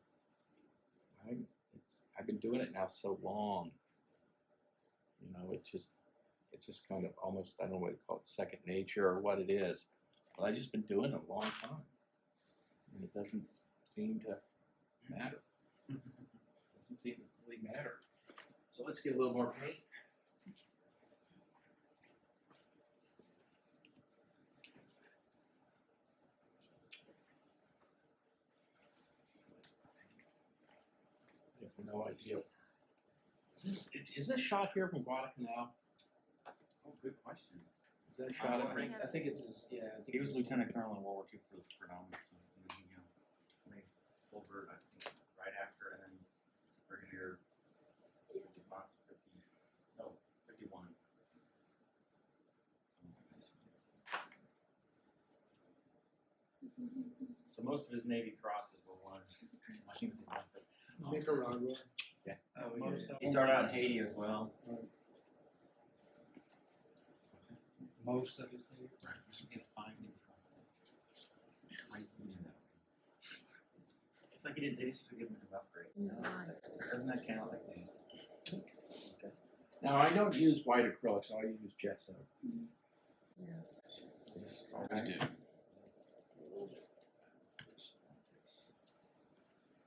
I've been doing it now so long. It's just kind of almost, I don't know what to call it, second nature or what it is. But I've just been doing it a long time. And it doesn't seem to matter. It doesn't seem to really matter. So let's get a little more paint. I have no idea. Is this shot here from Guadalcanal? Oh, good question. Is that a shot of me? I think it's his, yeah. I think He was it's- Lieutenant Colonel in World War II for the predominance, and then he made full bird, I think, right after, and then Brigadier 55, 50, no, 51. So most of his Navy crosses were won. He was in one, but Nicaragua. yeah. Most of He started out in Haiti as well. Most of his Navy. Right. It's 5 Navy crosses. Right, you knew that. It's like they just give him an upgrade. Doesn't that count? Like, okay. Now I don't use white acrylics, I use gesso. Yeah. Just always do.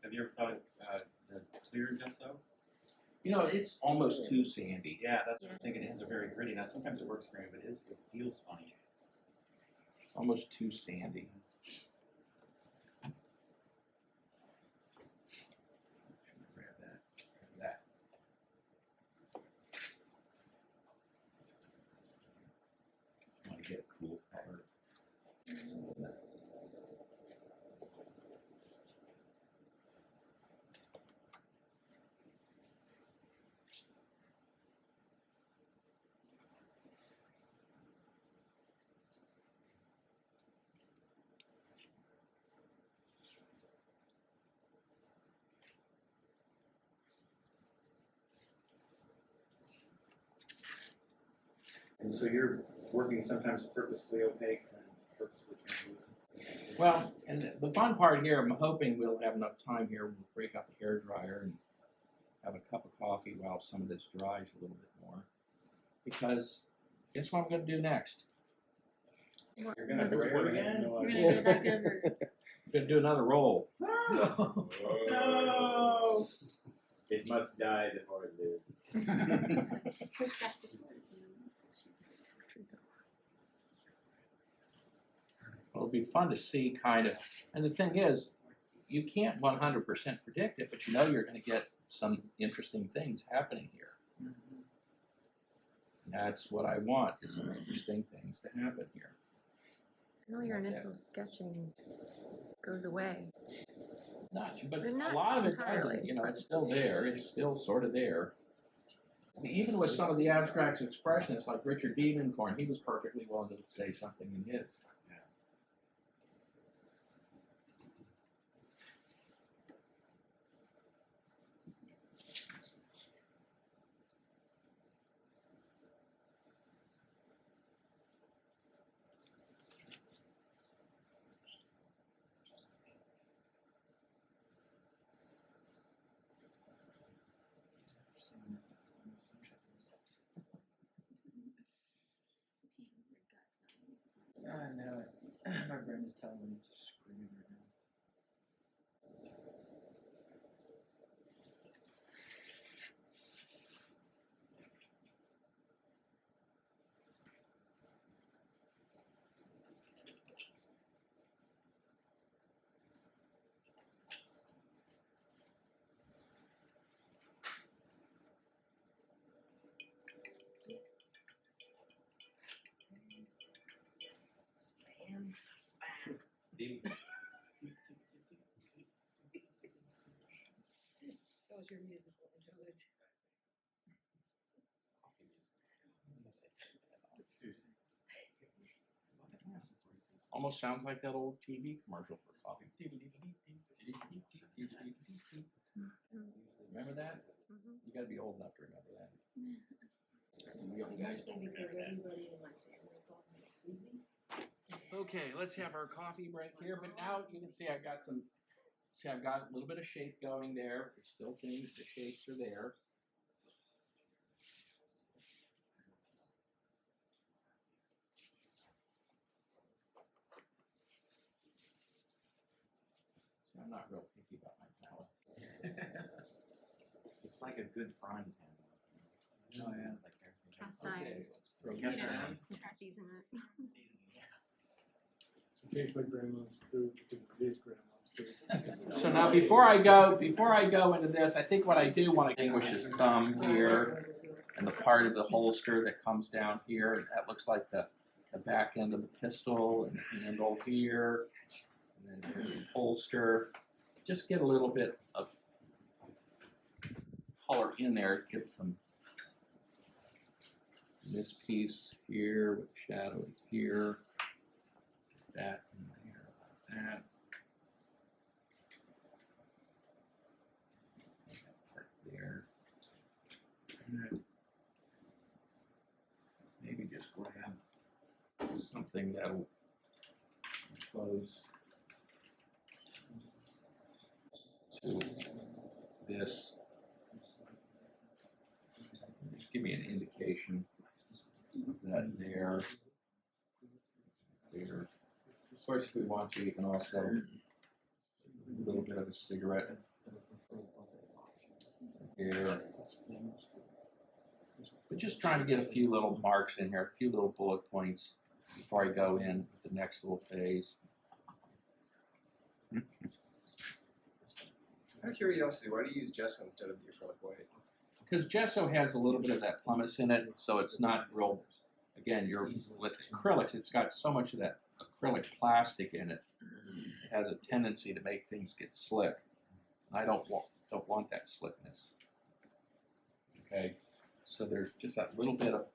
Have you ever thought of the clear gesso? You know, it's almost too sandy. Yeah, that's what I was thinking. It has a very gritty. Now sometimes it works for me, but it feels funny. Almost too sandy. Grab that. Grab that. Want to get a cool color. And so you're working sometimes purposefully opaque and purposefully translucent. Well, and the fun part here, I'm hoping we'll have enough time here. We'll break out the hair dryer and have a cup of coffee while some of this dries a little bit more. Because guess what I'm going to do next? You're gonna gray it again? You're gonna go back over. I'm going to do another roll. No. It must die before it lives. Push back the cords and then it's It'll be fun to see kind of, and the thing is, you can't 100% predict it, but you know you're going to get some interesting things happening here. That's what I want, is some interesting things to happen here. And all your initial sketching goes away. Not, but But not a lot of it entirely, doesn't, you know, but- it's still there, it's still sort of there. I mean, even with some of the abstract expressionists like Richard Demoncorn, he was perfectly willing to say something in his. I know it. My brain is telling me to scream right now. That was your musical interlude. Almost sounds like that old TV commercial for coffee. Remember that? You got to be old enough to remember that. You young guys don't Because remember that. everybody in my family called me Susie. Okay, let's have our coffee break here. But now you can see I've got some. See, I've got a little bit of shape going there. It's still things. The shapes are there. So I'm not real picky about my palette. It's like a good frying pan. Oh, yeah. Like everything. Cast iron. Okay, let's throw Cast this iron. in. Season it. It tastes like grandma's food because it is grandma's food. So now before I go into this, I think what I do want to distinguish is thumb here and the part of the holster that comes down here. And that looks like the back end of the pistol and the handle here. And then here's the holster. Just get a little bit of color in there. Get some this piece here with shadow here. That and here, that. Part there. And maybe just grab something that'll close to this. Just give me an indication of that there. There. Of course, if we want to, we can also a little bit of a cigarette here. But just trying to get a few little marks in here, a few little bullet points before I go in with the next little phase. Out of curiosity, why do you use gesso instead of the acrylic white? Because gesso has a little bit of that pumice in it, so it's not real. Again, you're with acrylics, it's got so much of that acrylic plastic in it. It has a tendency to make things get slick. I don't want that slickness. Okay, so there's just that little bit of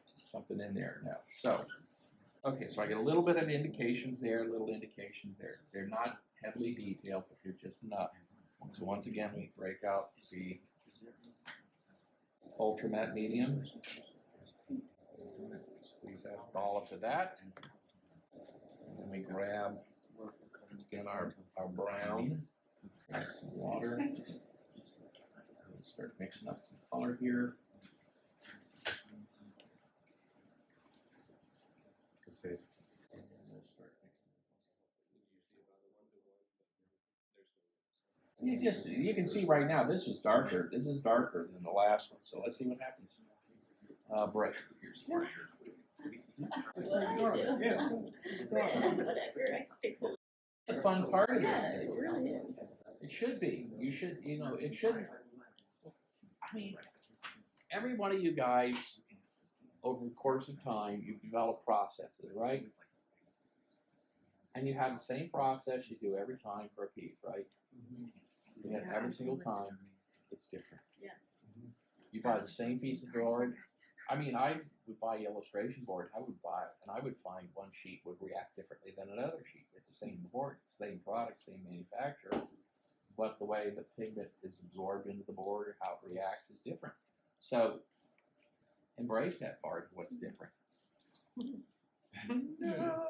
something in there now. So, okay, so I get a little bit of indications there, little indications there. They're not heavily detailed, but they're just enough. So once again, we break out the ultra matte medium. Squeeze out a dollop of that. And then we grab, once again, our brown, some water. Start mixing up some color here. Good save. And we'll start mixing. You can see right now this is darker. This is darker than the last one. So let's see what happens. Bright. Here's for Whatever, I fix it. the fun part of this Yeah, thing. it really is. It should be. You should, it should. I mean, every one of you guys, over the course of time, you develop processes, right? And you have the same process you do every time for a piece, right? You have every single time, it's different. Yeah. You buy the same piece of board. I mean, I would buy illustration board. I would buy it, and I would find one sheet would react differently than another sheet. It's the same board, it's the same product, same manufacturer, but the way the pigment is absorbed into the board or how it reacts is different. So embrace that part of what's different. No.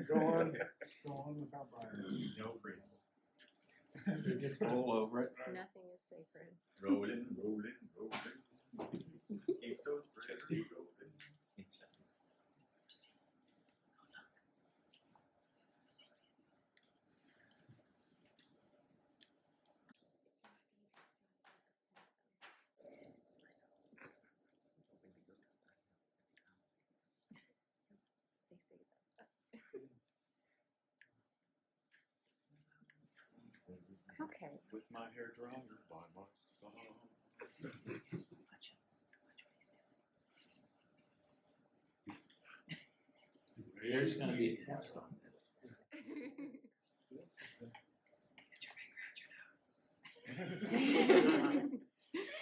Go on without Brian. No free. So just roll over it. Nothing is sacred. Rolling, rolling, rolling. Keep those bricks rolling. They say that. Okay. With my hair dryer by my side. There's going to be a test on this.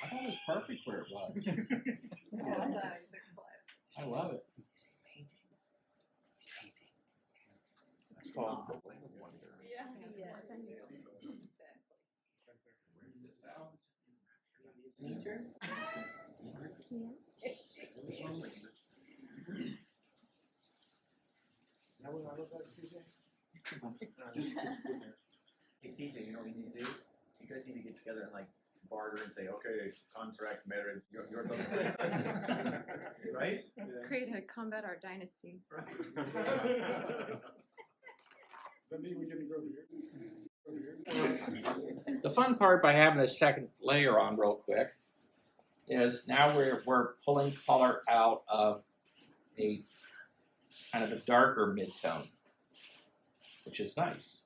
I thought it was perfect where it was. I love it. That's called the wonder. Yeah. Yes. Nature. Now what I look like, CJ? Hey CJ, you know what you need to do? You guys need to get together and like barter and say, okay, contract, marriage, you're right? Create a combat art dynasty. Does that mean we get to go over here? The fun part by having this second layer on real quick is now we're pulling color out of a kind of a darker mid-tone, which is nice.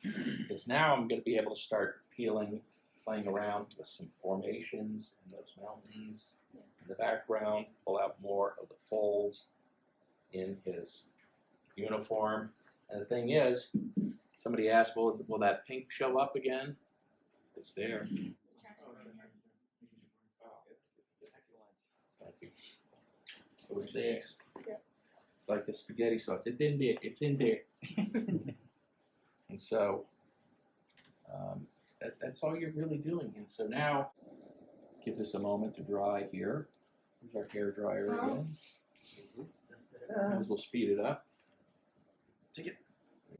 Because now I'm going to be able to start playing around with some formations and those mountains in the background, pull out more of the folds in his uniform. And the thing is, somebody asked, well, will that pink show up again? It's there. Thank you. So it's there. It's like the spaghetti sauce. It's in there. It's in there. And so that's all you're really doing. And so now, give this a moment to dry here. Here's our hair dryer again. We'll speed it up. Take it.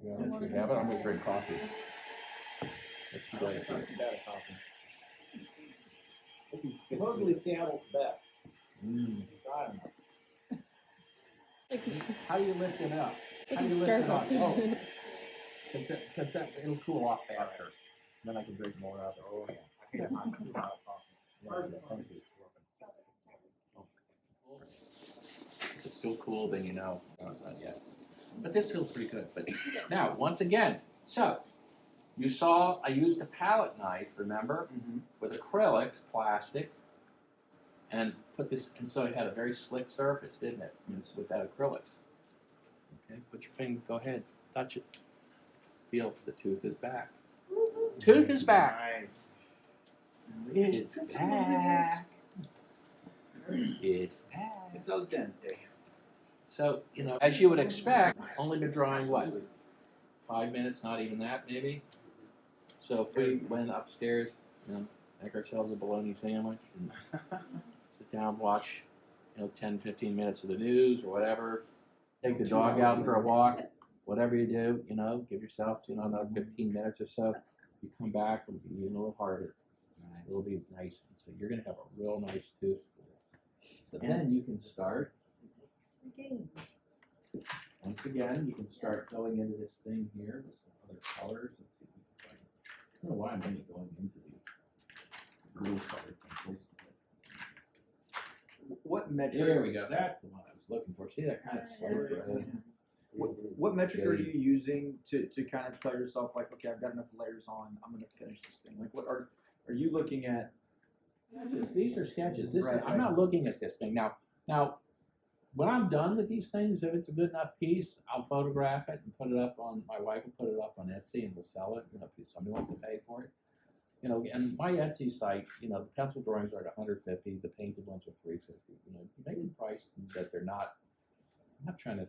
There you go. We have it. I'm gonna drink coffee. Let's do that. Supposedly Seattle's best. How do you lift it up? How do you lift it up? Oh, because that it'll cool off faster. Then I can drink more of it. Oh yeah. It's still cool, then you know. Not yet. But this feels pretty good. But now, once again, so you saw I used a palette knife, remember, with acrylics, plastic, and put this, and so it had a very slick surface, didn't it? With that acrylics. Okay, put your finger, go ahead, touch it. Feel the tooth is back. Tooth is back. Nice. It's back. It's back. It's al dente. So, you know, as you would expect, only been drawing what? 5 minutes, not even that, maybe? So if we went upstairs, you know, make ourselves a bologna sandwich and sit down, watch, 10, 15 minutes of the news or whatever, take the dog out for a walk, whatever you do, give yourself, another 15 minutes or so. You come back, it'll be a little harder. It'll be nice. So you're going to have a real nice tooth for this. So then you can start. Once again, you can start going into this thing here with some other colors. Let's see if we can find. I don't know why I'm only going into the blue colored pencils. What metric? There we go. That's the one I was looking for. See that kind of slope? What metric are you using to kind of tell yourself like, okay, I've got enough layers on, I'm going to finish this thing? Like, what are you looking at? These are sketches. This Right, I'm not looking at this thing now. When I'm done with these things, if it's a good enough piece, I'll photograph it and put it up on. My wife will put it up on Etsy and we'll sell it. If somebody wants to pay for it. And my Etsy site, the pencil drawings are at $150. The painted ones are $350. Make them priced that they're not. I'm not trying to,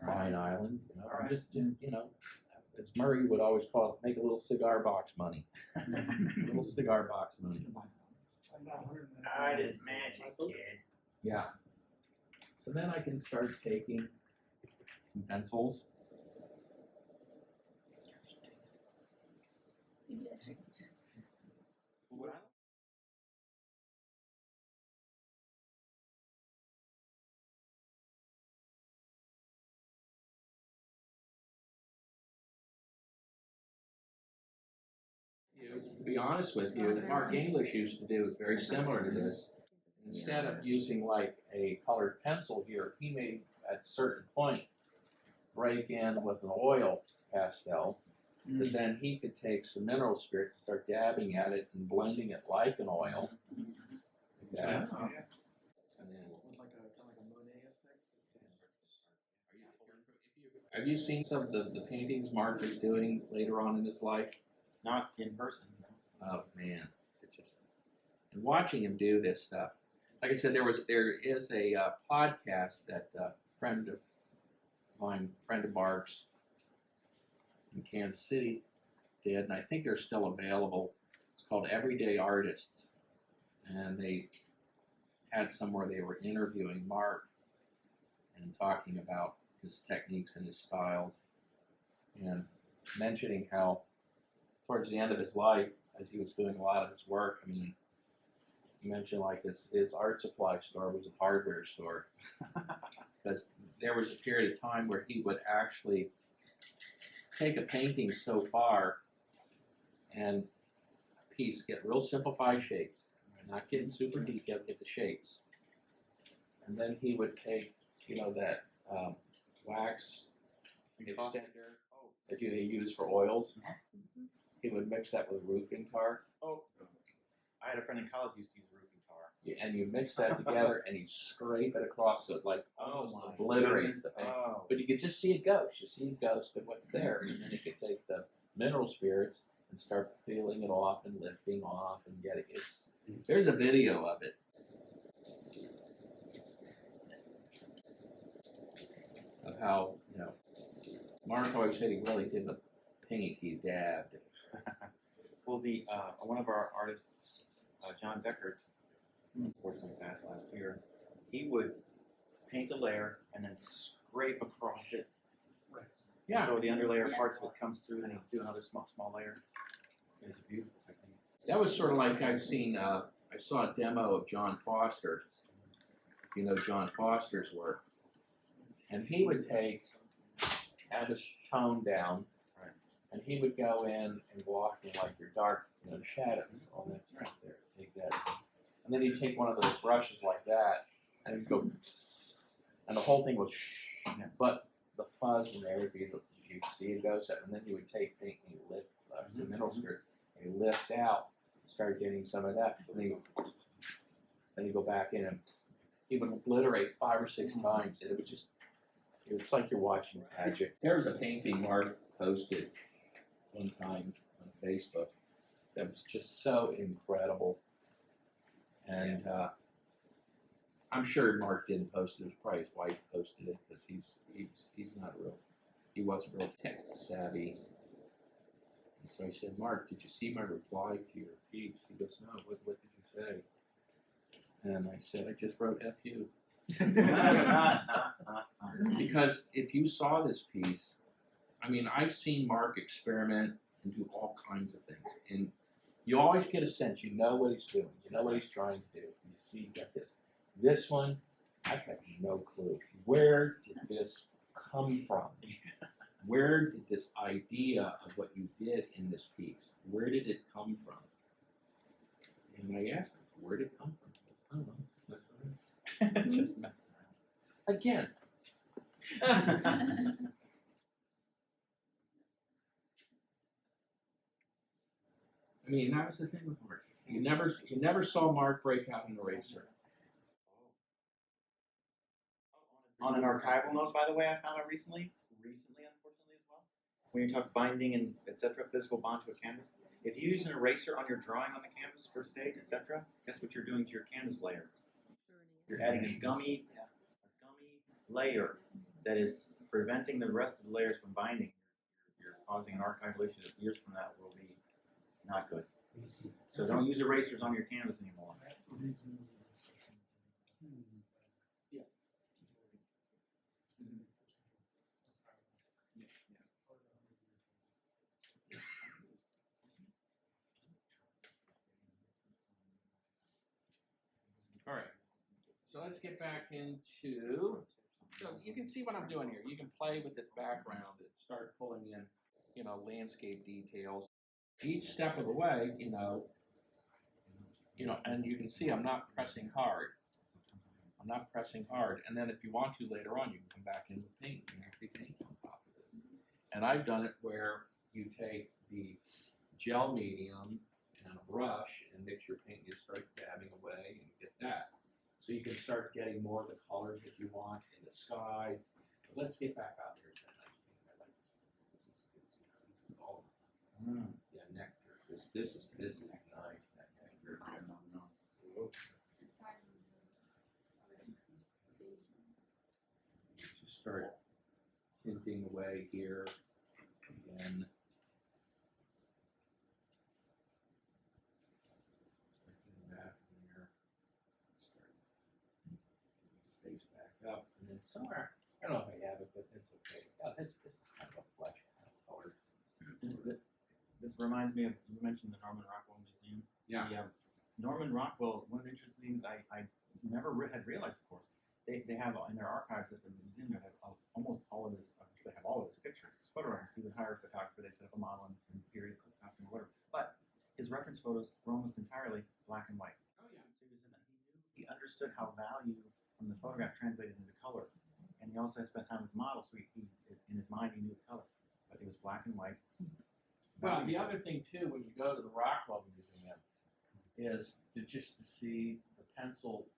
buy an island. I'm just, as Murray would always call it, make a little cigar box money. A little cigar box money. Art is magic, kid. Yeah. So then I can start taking some pencils. To be honest with you, that Mark English used to do is very similar to this. Instead of using like a colored pencil here, he may at a certain point break in with an oil pastel, but then he could take some mineral spirits and start dabbing at it and blending it like an oil. Okay. And then have you seen some of the paintings Mark is doing later on in his life? Not in person. Oh man, and watching him do this stuff. Like I said, there is a podcast that friend of Mark's in Kansas City did, and I think they're still available. It's called Everyday Artists, and they had somewhere they were interviewing Mark and talking about his techniques and his styles, and mentioning how towards the end of his life, as he was doing a lot of his work, he mentioned like his art supply store was a hardware store. Because there was a period of time where he would actually take a painting so far and a piece, get real simplified shapes, not getting super detailed, get the shapes. And then he would take, that wax extender that they use for oils. He would mix that with roofing tar. Oh, I had a friend in college who used to use roofing tar. And you mix that together and you scrape it across so it like almost obliterates the paint. Oh. But you could just see a ghost. You see a ghost of what's there. And then you could take the mineral spirits and start peeling it off and lifting off and getting it. There's a video of it. Of how, Mark always said he really didn't paint, he dabbed. Well, one of our artists, John Deckert, unfortunately passed last year, he would paint a layer and then scrape across it. Yeah. So the underlayer parts of it comes through, and he'd do another small layer. It's a beautiful technique. That was sort of like I saw a demo of John Foster. If you know John Foster's work. And he would have his tone down, And he would go in and walk in like your dark, shadows, all that stuff there. Take that, and then he'd take one of those brushes like that, and he'd go, and the whole thing was, but the fuzz and everything, you see it goes up, and then he would take paint and he'd lift, the mineral spirits, and he'd lift out, start getting some of that, and then he'd go back in and he would obliterate 5 or 6 times, and it was like you're watching magic. There was a painting Mark posted one time on Facebook that was just so incredible, and I'm sure Mark didn't post it. It was probably his wife posted it because he wasn't real tech savvy. And so I said, Mark, did you see my reply to your piece? He goes, no, what did you say? And I said, I just wrote F you. Because if you saw this piece, I mean, I've seen Mark experiment and do all kinds of things. And you always get a sense, you know what he's doing, you know what he's trying to do. You see, you got this. This one, I have no clue. Where did this come from? Where did this idea of what you did in this piece, where did it come from? And I asked him, where did it come from? He goes, I don't know. Just messing Again. around. I mean, that was the thing with Mark. You never saw Mark break out an eraser. On an archival note, by the way, I found out recently, unfortunately as well, when you talk binding and etc., physical bond to a canvas, if you use an eraser on your drawing on the canvas for stage, etc., guess what you're doing to your canvas layer? You're adding a gummy layer that is preventing the rest of the layers from binding. You're causing an archival issue that years from now will be not good. So don't use erasers on your canvas anymore. All right. So let's get back into. So you can see what I'm doing here. You can play with this background and start pulling in, landscape details. Each step of the way, and you can see I'm not pressing hard. I'm not pressing hard. And then if you want to later on, you can come back in with paint and actually paint on top of this. And I've done it where you take the gel medium and a brush and mix your paint, you start dabbing away and get that. So you can start getting more of the colors that you want in the sky. But let's get back out there to that nice paint. I like this. This is all yeah, nectar. This is nice. That nectar. I don't know. Just start tinting away here again. Up and then somewhere, I don't know if I have it, but it's okay. Yeah, this is kind of a flesh color. This reminds me of, you mentioned the Norman Rockwell Museum. Yeah. Norman Rockwell, one of the interesting things I never had realized, of course, they have in their archives at the museum, they have almost all of his, they have all of his pictures, photographs. He would hire a photographer, they set up a model in period costume or whatever. But his reference photos were almost entirely black and white. Oh yeah. So he understood how value from the photograph translated into color. And he also spent time with the model, so he in his mind he knew the color. But it was black and white. Well, the other thing too, when you go to the Rockwell Museum, is to see the pencil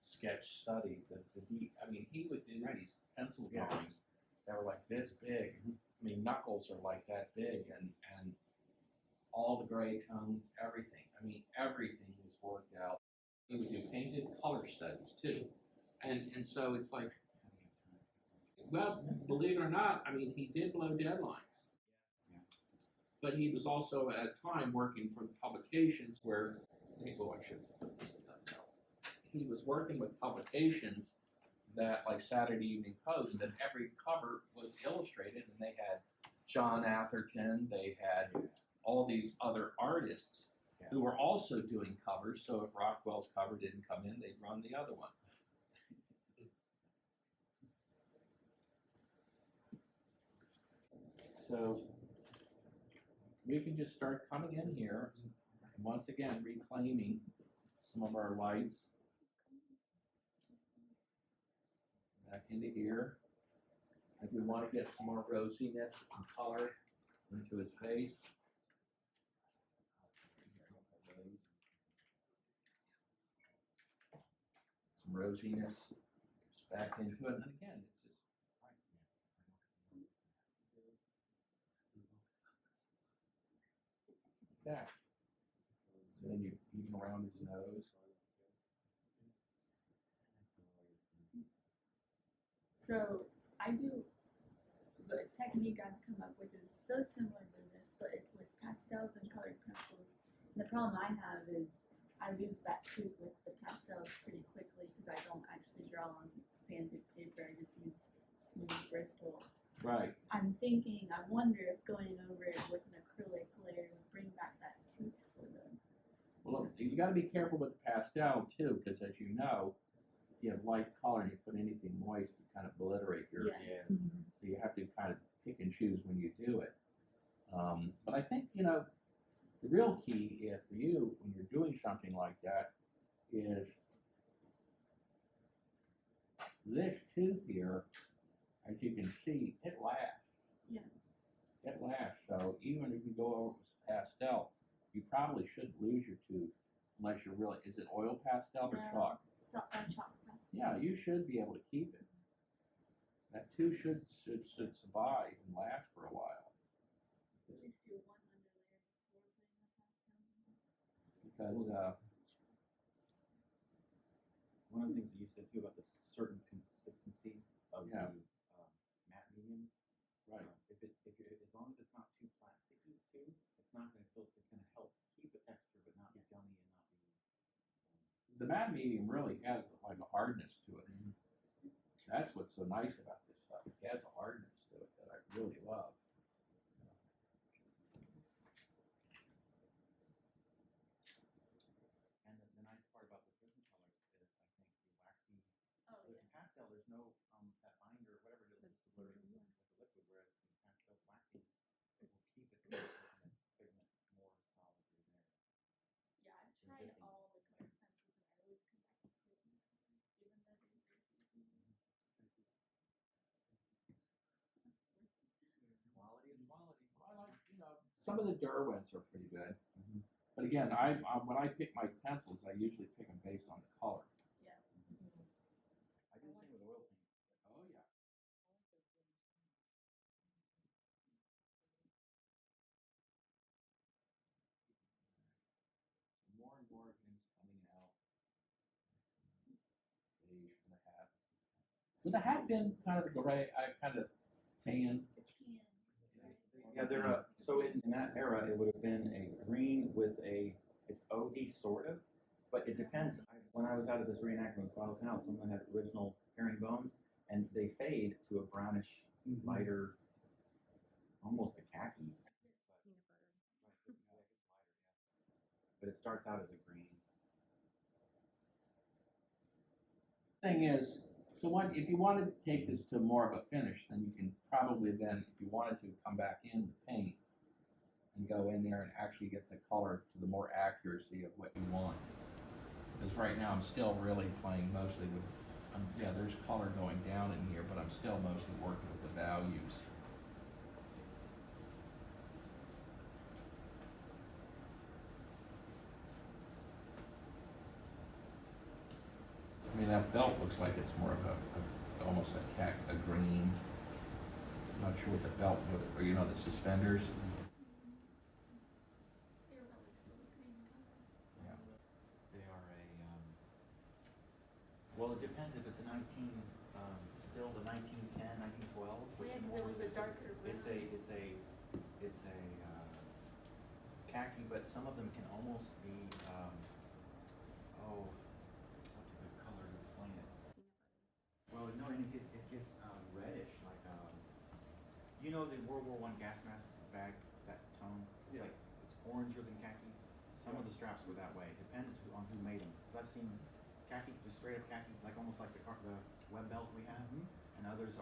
sketch study. He would do these pencil drawings that were like this big. I mean, knuckles are like that big, and all the gray tones, everything. I mean, everything was worked out. He would do painted color studies too. And so it's like, well, believe it or not, I mean, he did blow deadlines. But he was also at a time working for publications where, he was working with publications that, like Saturday Evening Post, that every cover was illustrated, and they had John Atherton, they had all these other artists who were also doing covers, so if Rockwell's cover didn't come in, they'd run the other one. So we can just start coming in here and once again reclaiming some of our lights back into here. If we want to get some more rosiness and color into his face. Some rosiness back into it, and again, it's just that. So then you even around his nose. So I do, the technique I've come up with is so similar to this, but it's with pastels and colored pencils. And the problem I have is I lose that tooth with the pastels pretty quickly because I don't actually draw on sanded paper. I just use smooth Bristol. Right. I'm thinking, I wonder if going over it with an acrylic layer would bring back that tooth for them. Well, you got to be careful with the pastel too, because as you know, if you have light color and you put anything moist, you kind of obliterate your. Yeah. So you have to kind of pick and choose when you do it. But I think the real key is for you when you're doing something like that is this tooth here. As you can see, it lasts. Yeah. It lasts. So even if you go over with pastel, you probably shouldn't lose your tooth unless you're really. Is it oil pastel or chalk? Chalk pastel. Yeah, you should be able to keep it. That tooth should survive and last for a while. Just do one underlayer before putting the pastels in. Because One of the things that you said too about the certain consistency of Yeah. the matte medium. right. As long as it's not too plasticky too, it's not going to feel. It's going to help keep the texture, but not be gummy and not be. The matte medium really has like a hardness to it. That's what's so nice about this stuff. It has a hardness to it that I really love. And the nice part about the different colors is, I think, the waxy. Oh There's yeah. in pastel, there's no that binder, whatever it is, it's blurring with the liquid. Whereas in pastel waxings, it will keep its color and its pigment more solidly there. Yeah, I've tried all the colored pencils and I always come back to Prismacolor, even though they're very easy. Quality is quality. I like, some of the Derwents are pretty good. But again, I when I pick my pencils, I usually pick them based on the color. Yeah. I do the same with oil paint. Oh yeah. More and more of things coming out. Beige for the hat. Would the hat been kind of gray? I kind of tan. The tan. Yeah, they're so in that era, it would have been a green with it's OD sort of, but it depends. When I was out at this reenactment with Wild Town, some of them had original herringbone, and they fade to a brownish, lighter, almost a khaki. Peanut butter. Right, it's lighter, yeah. But it starts out as a green. Thing is, so what if you wanted to take this to more of a finish, then you can probably then, if you wanted to, come back in with paint and go in there and actually get the color to the more accuracy of what you want. Because right now I'm still really playing mostly with, yeah, there's color going down in here, but I'm still mostly working with the values. I mean, that belt looks like it's more of almost a green. I'm not sure what the belt would, or the suspenders. They're probably still a green color. Yeah. They are well, it depends if it's a still the 1910, 1912. Well, yeah, because it was a darker brown. It's a khaki, but some of them can almost be, what's a good color to explain it? Well, no, and it gets reddish, like, the World War I gas mask bag, that tone? It's it's oranger than khaki. Some of the straps were that way. It depends on who made them. Because I've seen khaki, just straight up khaki, like almost like the web belt we have. And others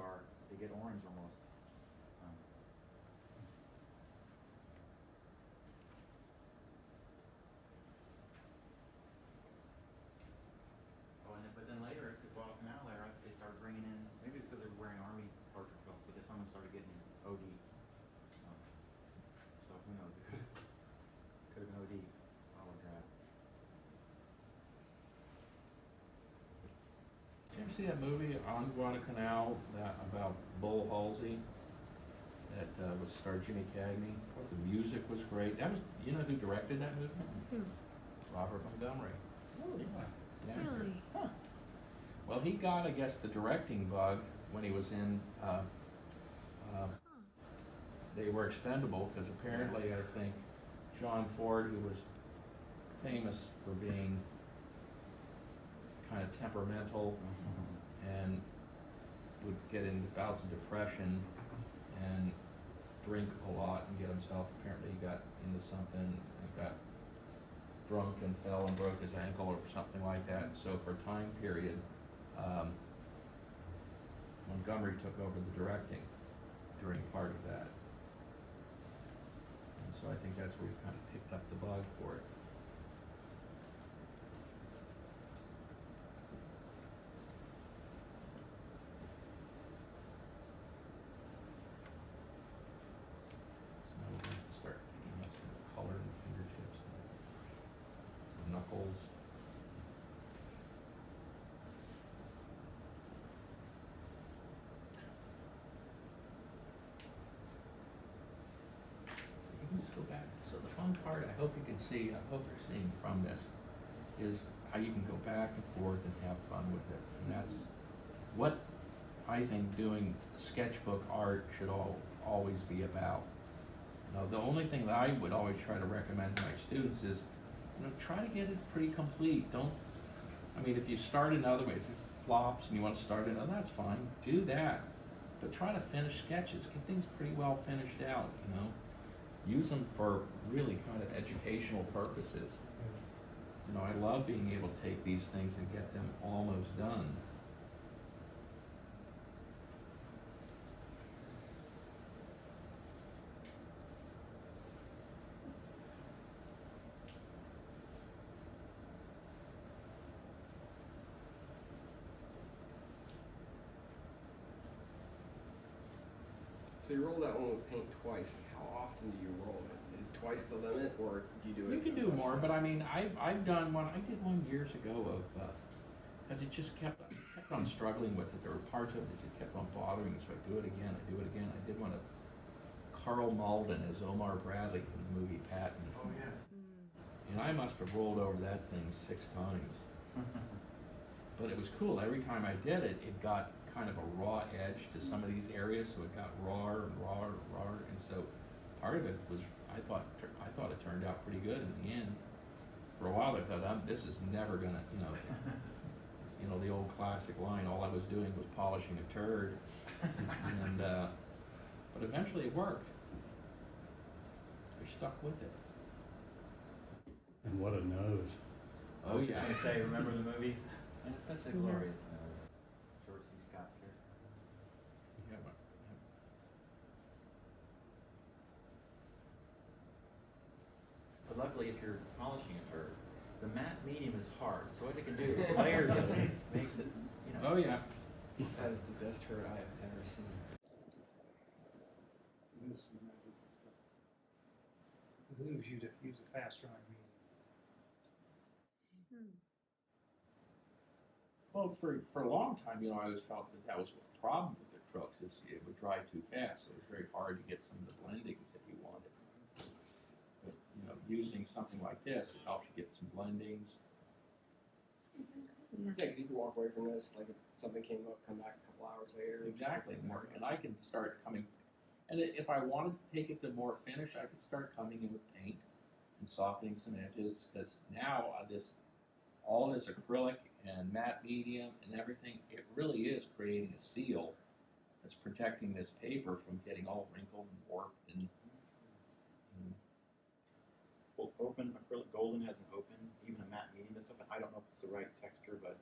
they get orange almost. wearing army torture belts because someone started getting OD. So who knows? It could have been OD while we're driving. Did you ever see that movie on Guadalcanal that about Bull Halsey? That was starred Jimmy Cagney. The music was great. That was, you know who directed that movie? Who? Robert Montgomery. Yeah. Really? Well, he got, I guess, the directing bug when he was in. They Were Expendable because apparently, I think John Ford, who was famous for being kind of temperamental and would get into bouts of depression and drink a lot and get himself, apparently he got into something and got drunk and fell and broke his ankle or something like that. So for a time period, Montgomery took over the directing during part of that. And so I think that's where he kind of picked up the bug for it. So now we're going to start picking up some color in the fingertips and knuckles. You can just go back. So the fun part, I hope you can see, I hope you're seeing from this, is how you can go back and forth and have fun with it. And that's what I think doing sketchbook art should always be about. Now, the only thing that I would always try to recommend to my students is, try to get it pretty complete. Don't, I mean, if you start another way, if it flops and you want to start another, that's fine. Do that. But try to finish sketches. Get things pretty well finished out, Use them for really kind of educational purposes. I love being able to take these things and get them almost done. So you roll that one with paint twice. How often do you roll it? Is twice the limit, or do you do it? You can do more, but I mean, I've done one. I did one years ago of because it just kept on struggling with it. There were parts of it that just kept on bothering me. So I do it again. I do it again. I did one of Carl Malden as Omar Bradley from the movie Patton. Oh yeah. And I must have rolled over that thing 6 times. But it was cool. Every time I did it, it got kind of a raw edge to some of these areas, so it got rawer and rawer and rawer. And so part of it was, I thought it turned out pretty good in the end. For a while, I thought, this is never gonna, the old classic line, all I was doing was polishing a turd. And but eventually it worked. I stuck with it. And what a nose. I was just gonna say, remember the movie? And it's such a glorious nose. George C. Scott's character. Yeah, But luckily, if you're polishing a turd, the matte medium is hard. So what it can do is layers of it makes it, Oh yeah. That is the best hurt I have ever seen. This is magic. It moves you to use a fast drawing medium. Well, for a long time, I always felt that was the problem with acrylics is it would dry too fast. So it was very hard to get some of the blendings that you wanted. But using something like this, it helps you get some blendings. Yes. Yeah, because you can walk away from this, like if something came up, come back a couple hours later. Exactly, more, and I can start coming. And if I wanted to take it to more finish, I could start coming in with paint and softening some edges. Because now all this acrylic and matte medium and everything, it really is creating a seal that's protecting this paper from getting all wrinkled and warped and. Well, open acrylic golden has an open, even a matte medium that's open. I don't know if it's the right texture, but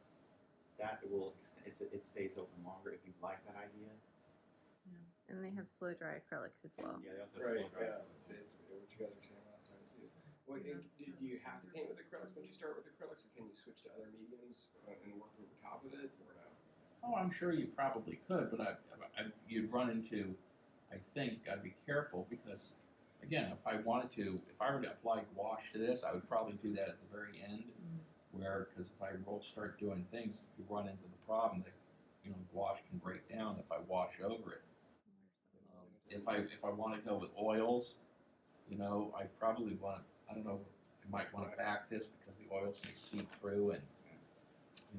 that it stays open longer if you like that idea. And they have slow dry acrylics as well. Yeah, they also have Right, slow dry. yeah. It's what you guys were saying last time too. Well, do you have to paint with acrylics once you start with acrylics, or can you switch to other mediums and work over top of it, or no? Oh, I'm sure you probably could, but you'd run into, I think, I'd be careful because, again, if I were to apply gouache to this, I would probably do that at the very end, because if I start doing things, you run into the problem that, gouache can break down if I wash over it. If I want to go with oils, I probably I don't know, I might want to back this because the oils may seep through and,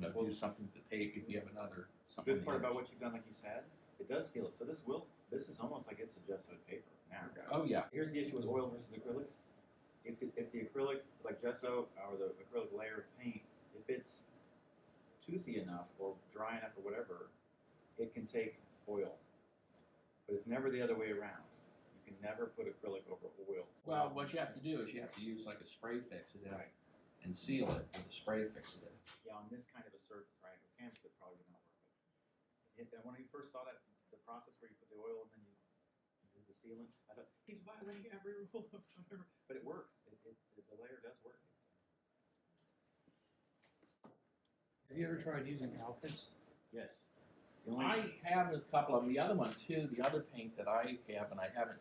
do something to tape if you have something. Good part about what you've done, like you said, it does seal it. So this is almost like it's a gessoed paper now. Oh yeah. Here's the issue with oil versus acrylics. If the acrylic, like gesso or the acrylic layer of paint, if it's toothy enough or dry enough or whatever, it can take oil. But it's never the other way around. You can never put acrylic over oil. Well, what you have to do is you have to use like a spray fix it Right. and seal it with a spray fix it. Yeah, on this kind of a surface, right? With canvas, it probably would not work. But when you first saw the process where you put the oil and then you do the sealant, I thought he's violating every rule of whatever. But it works. The layer does work. Have you ever tried using alkys? Yes. I have a couple of them. The other one too, the other paint that I have, and I haven't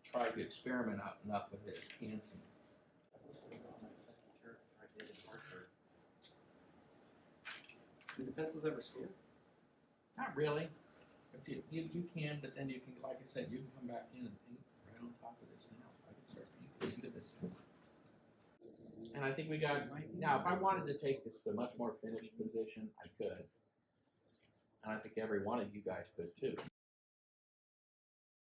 tried to experiment out enough with it, is Hansen. Do the pencils ever smear? Not really. You can, but then you can, like I said, you can come back in and paint right on top of this now. I can start painting into this thing. And I think we got, now if I wanted to take this to a much more finished position, I could. And I think every one of you guys could too.